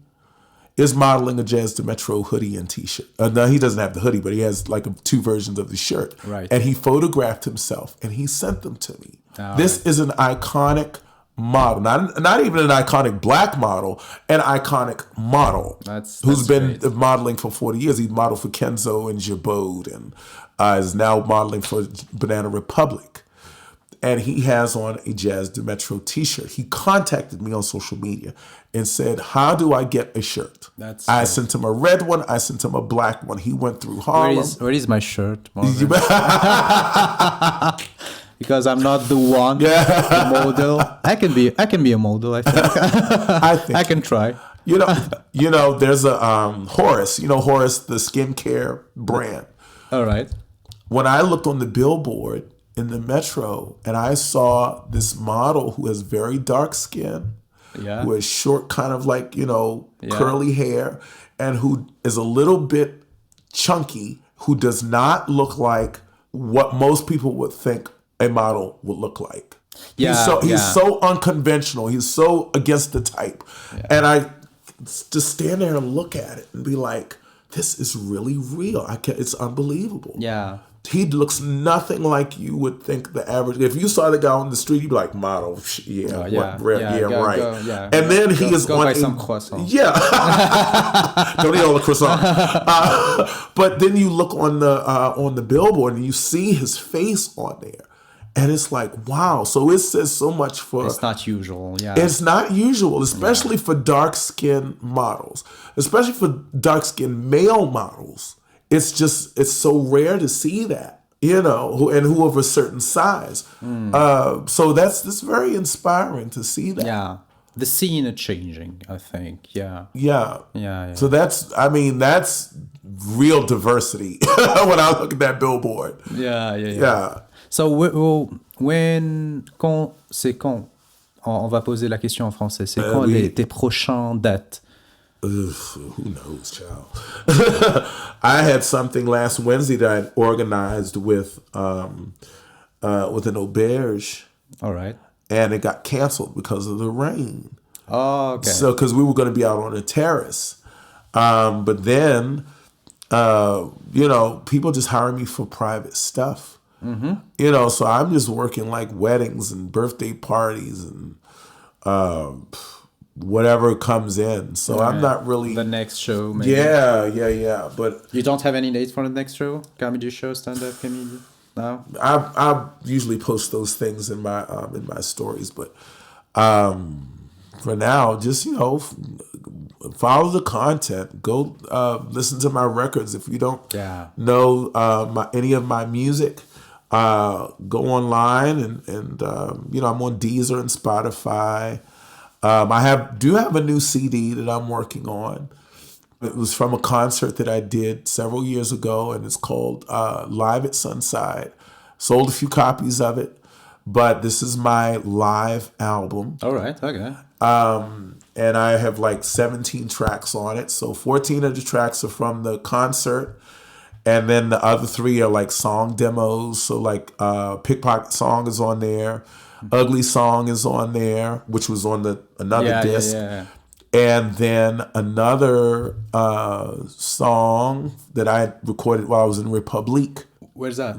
is modeling a Jazz de Metro hoodie and T-shirt. Now, he doesn't have the hoodie, but he has like 2 versions of the shirt. Right. And he photographed himself and he sent them to me. This is an iconic model, not even an iconic black model, an iconic model who's been modeling for 40 years. He modeled for Kenzo and Jabot and is now modeling for Banana Republic. And he has on a Jazz de Metro T-shirt. He contacted me on social media and said, how do I get a shirt? I sent him a red one. I sent him a black one. He went through Harlem. Where is my shirt? because I'm not the one, the model. I can be a model, I think. I can try. There's a Horace. Horace, the skincare brand. All right. When I looked on the billboard in the Metro and I saw this model who has very dark skin, who has short kind of like, curly hair, and who is a little bit chunky, who does not look like what most people would think a model would look like. He's so unconventional. He's so against the type. Yeah. And I just stand there and look at it and be like, this is really real. It's unbelievable. Yeah. He looks nothing like you would think the average. If you saw the guy on the street, you'd be like, model, right. And then he is on buy some croissant. Yeah. Don't eat all the croissant. But then you look on the billboard and you see his face on there. And it's like, wow. So it says so much for... It's not usual, yeah. It's not usual, especially for dark-skinned models. Especially for dark-skinned male models. It's so rare to see that, who of a certain size. So that's very inspiring to see that. Yeah. The scene is changing, I think. Yeah. Yeah. So that's real diversity when I look at that billboard. Yeah. So c'est quand on va poser la question en français. C'est quand tes prochaines dates? Who knows, child? I had something last Wednesday that I organized with an auberge. All right. And it got canceled because of the rain. Oh, okay. So, because we were going to be out on a terrace. But then, people just hire me for private stuff. Mm-hmm. So I'm just working like weddings and birthday parties and whatever comes in. So I'm not really... The next show, maybe. Yeah. But you don't have any dates for the next show? Comedy show, stand-up comedy? No? I usually post those things in my stories. But for now, just, follow the content. Go listen to my records. If you don't know any of my music... go online and I'm on Deezer and Spotify. I do have a new CD that I'm working on. It was from a concert that I did several years ago, and it's called Live at Sunside. Sold a few copies of it, but this is my live album. All right, okay. And I have like 17 tracks on it. So 14 of the tracks are from the concert. And then the other 3 are like song demos. So like Pickpocket Song is on there. Ugly Song is on there, which was on another disc. Yeah. And then another song that I recorded while I was in Republique. Where's that?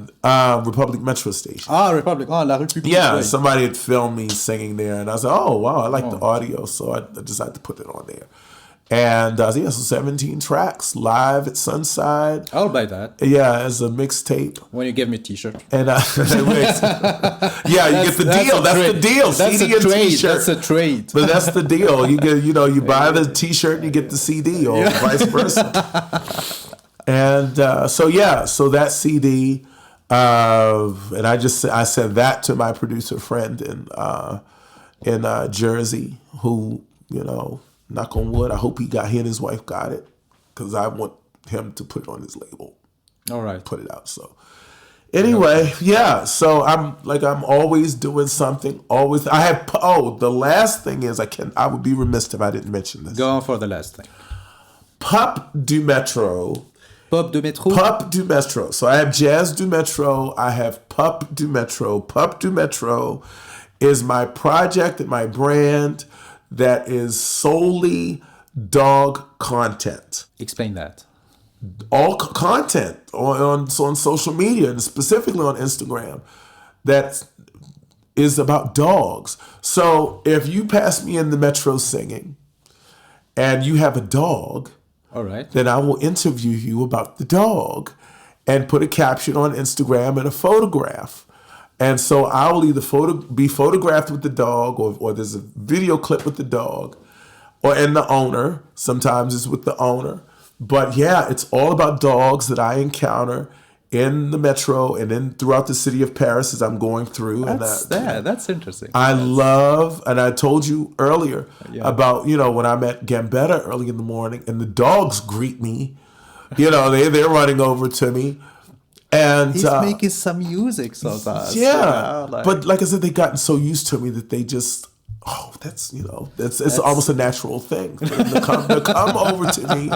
Republique Metro Station. Republique. La République. Yeah, somebody had filmed me singing there. And I was like, oh, wow, I like the audio. So I decided to put it on there. And so 17 tracks live at Sunside. I'll buy that. Yeah, as a mixtape. When you give me a T-shirt. And you get the deal. That's the deal. That's CD a and trade. T-shirt. That's a trade. But that's the deal. You get, you buy the T-shirt and you get the CD, or vice versa. And so that CD, and I said that to my producer friend in Jersey, who knock on wood, I hope he and his wife got it, because I want him to put it on his label. All right. Put it out. So anyway, so I'm always doing something. Always. I have. The last thing is I would be remiss if I didn't mention this. Go on for the last thing. Pup du Métro. Pup du Métro. Pup du Métro. So I have Jazz du Métro. I have Pup du Métro. Pup du Métro is my project and my brand that is solely dog content. Explain that. All content on social media, and specifically on Instagram, that is about dogs. So if you pass me in the Metro singing and you have a dog, all right, then I will interview you about the dog and put a caption on Instagram and a photograph. And so I will either be photographed with the dog, or there's a video clip with the dog, and the owner. Sometimes it's with the owner. But yeah, it's all about dogs that I encounter in the metro and then throughout the city of Paris as I'm going through. That's interesting. I love, and I told you earlier about, when I'm at Gambetta early in the morning and the dogs greet me, they're running over to me. And he's making some music sometimes. Yeah. But like I said, they've gotten so used to me that they just, it's almost a natural thing for them to come over to me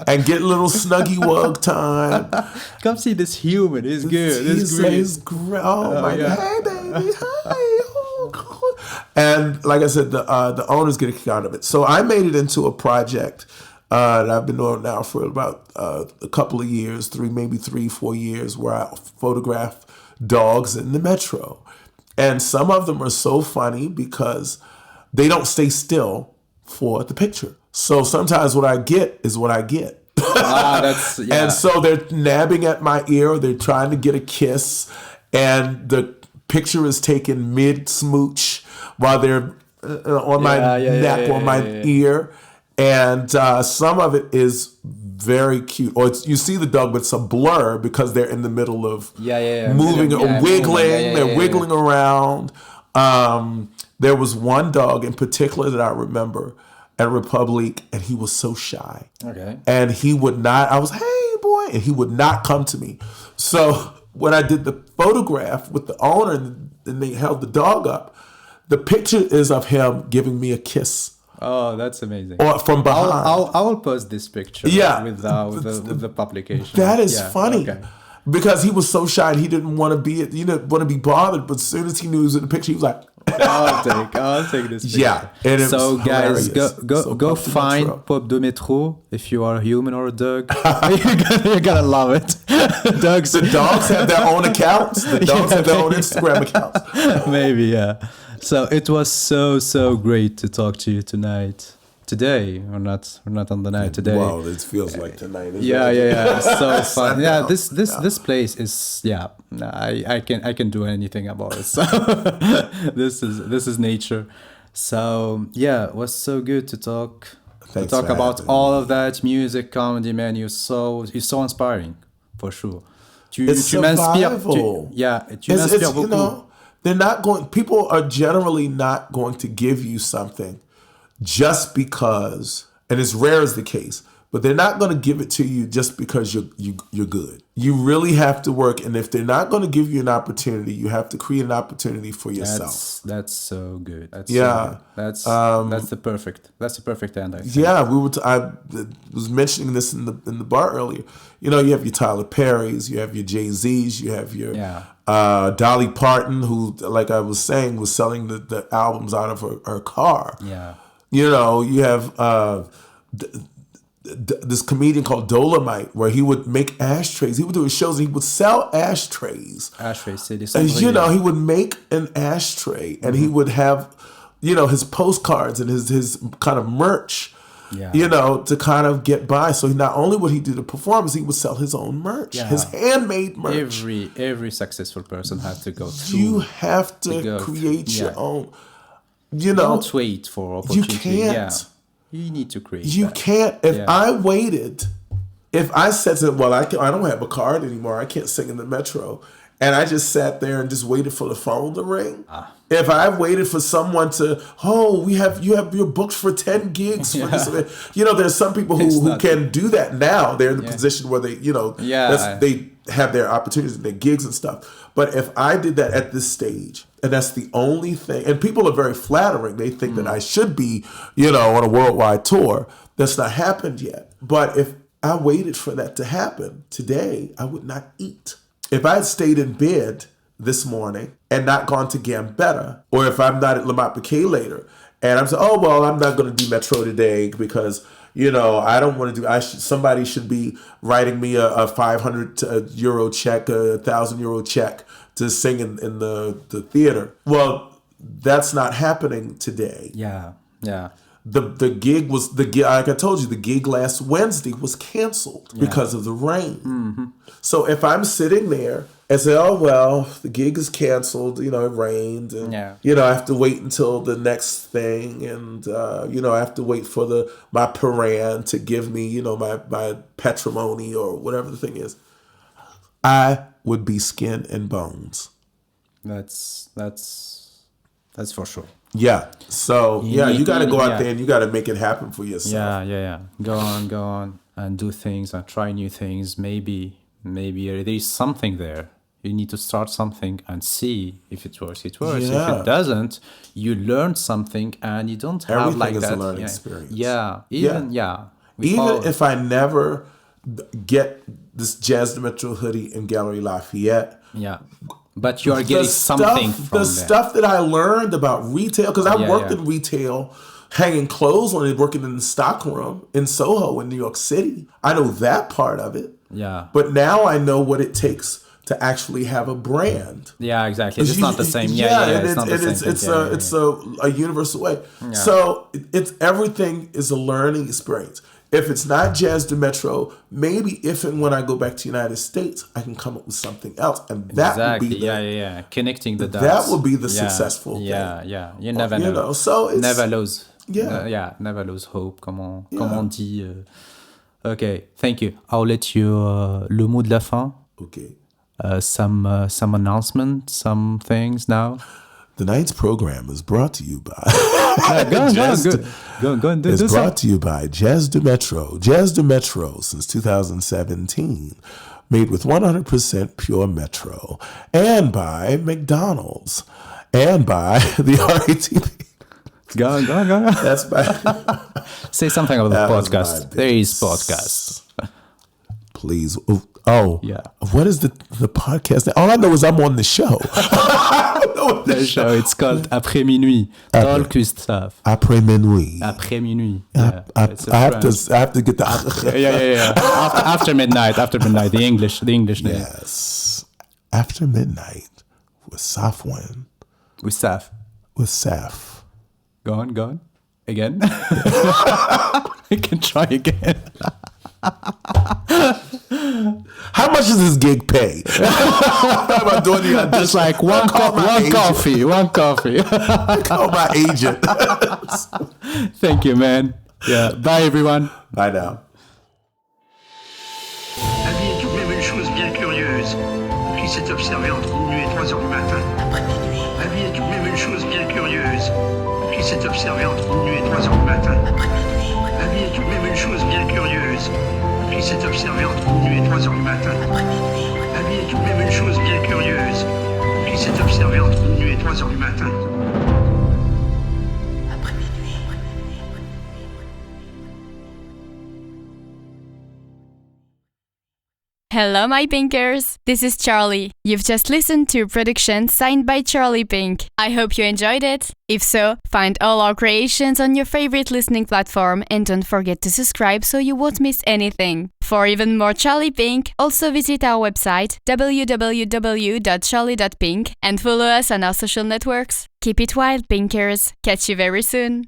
and get a little snuggy wug time. Come see this human. It's good. It's great. Oh my God. Hey, baby. Hi. Oh. And like I said, the owners get a kick out of it. So I made it into a project that I've been doing now for about a couple of years, 4 years, where I photograph dogs in the metro. And some of them are so funny because they don't stay still for the picture. So sometimes what I get is what I get. And so they're nabbing at my ear. They're trying to get a kiss. And the picture is taken mid-smooch while they're on my neck or my ear. And some of it is very cute. Or you see the dog, but it's a blur because they're in the middle of moving or wiggling. They're wiggling around. There was one dog in particular that I remember at Republic, and he was so shy. Okay. And he would not, I was, hey, boy, and he would not come to me. So when I did the photograph with the owner and they held the dog up, the picture is of him giving me a kiss. Oh, that's amazing. Or from behind. I will post this picture with the publication. That is funny. Okay. Because he was so shy and he didn't want to be bothered. But as soon as he knew he was in the picture, he was like, I'll take this picture. Yeah. So guys, go find Pop de Métro if you are a human or a dog. You're gonna love it. The dogs have their own accounts. The dogs have their own Instagram accounts. Maybe, yeah. So it was so great to talk to you tonight. Today, we're not on the night today. Wow, it feels like tonight. Yeah. It's so fun. Yeah, this place is I can do anything about it. So this is nature. So yeah, it was so good to talk. Thanks to talk about all of that music, comedy, man. You're so inspiring, for sure. It's survival. They're not going. People are generally not going to give you something just because, and as rare as the case, but they're not going to give it to you just because you're good. You really have to work, and if they're not going to give you an opportunity, you have to create an opportunity for yourself. That's so good. That's the perfect end. I think. Yeah, I was mentioning this in the bar earlier. You have your Tyler Perrys, you have your Jay-Z's, you have your Dolly Parton, who, like I was saying, was selling the albums out of her car. Yeah. You have this comedian called Dolomite, where he would make ashtrays. He would do his shows and he would sell ashtrays. Ashtray City. And, he would make an ashtray and he would have, his postcards and his kind of merch, to kind of get by. So not only would he do the performance, he would sell his own merch, his handmade merch. Every successful person has to go through. You have to create your own. Don't wait for opportunity. You can't. Yeah. You need to create. You can't. If I waited, if I said to them, well, I don't have a card anymore. I can't sing in the metro. And I just sat there and just waited for the phone to ring. If I waited for someone to, you have your booked for 10 gigs for this event. There's some people who can do that now. They're in the position where they, they have their opportunities and their gigs and stuff. But if I did that at this stage, and that's the only thing, and people are very flattering. They think that I should be, on a worldwide tour. That's not happened yet. But if I waited for that to happen today, I would not eat. If I had stayed in bed this morning and not gone to Gambetta, or if I'm not at Lamont Piquet later, and I'm saying, I'm not going to do Metro today because, I don't want to do, somebody should be writing me a 500 euro check, a 1,000 euro check to sing in the theater. Well, that's not happening today. Yeah. The gig like I told you, the gig last Wednesday was canceled because of the rain. Mm-hmm. So if I'm sitting there and say, the gig is canceled, it rained, and I have to wait until the next thing, and I have to wait for my parent to give me, my patrimony or whatever the thing is. I would be skin and bones. That's for sure. Yeah. So you got to go out there and you got to make it happen for yourself. Yeah. Go on and do things and try new things. Maybe there's something there. You need to start something and see if it works. It works. Yeah. If it doesn't, you learn something and you don't have Everything like is that. a learning experience. Yeah. Even if I never get this Jazz de Metro hoodie in Gallery Lafayette. Yeah. But you are getting something from the stuff that I learned about retail, because I worked in retail, hanging clothes on it, working in the stockroom in Soho in New York City. I know that part of it. Yeah. But now I know what it takes to actually have a brand. Yeah, exactly. It's not the same. It's a universal way. Yeah. So it's everything is a learning experience. If it's not Jazz de Metro, maybe if and when I go back to the United States, I can come up with something else, and that would be connecting the dots. That would be the successful thing. Yeah. You never know. So it's, never lose. Yeah. Never lose hope. Comme on dit. Okay, thank you. I'll let you le mot de la fin. Okay. Some announcement, some things now. Tonight's program is brought to you by. Go and do it's this. Brought to you by Jazz de Metro. Jazz de Metro since 2017, made with 100% pure Metro, and by McDonald's, and by the RATP. Go. That's by. Say something about the podcast. There is podcast. Please. Oh, yeah. What is the podcast? All I know is I'm on the show. The show. It's called Après Minuit. Talk with stuff. Après Minuit. Après Minuit. Yeah. I have to get the. Yeah. After midnight. The English name. Yes. After midnight with Safwan. With Saf. With Saf. Go on. Again. I can try again. How much does this gig pay? I'm doing the audition. It's like one coffee. I call my agent. Thank you, man. Yeah. Bye, everyone. Bye now. La vie est tout de même une chose bien curieuse qui s'est observée entre minuit et 3 heures du matin. La vie est tout de même une chose bien curieuse qui s'est observée entre minuit et 3 heures du matin. La vie est tout de même une chose bien curieuse qui s'est observée entre minuit et 3 heures du matin. La vie est tout de même une chose bien curieuse qui s'est observée entre minuit et 3 heures du matin. Hello, my Pinkers! This is Charlie. You've just listened to a production signed by Charlie Pink. I hope you enjoyed it. If so, find all our creations on your favorite listening platform and don't forget to subscribe so you won't miss anything. For even more Charlie Pink, also visit our website www.charlie.pink and follow us on our social networks. Keep it wild, Pinkers! Catch you very soon!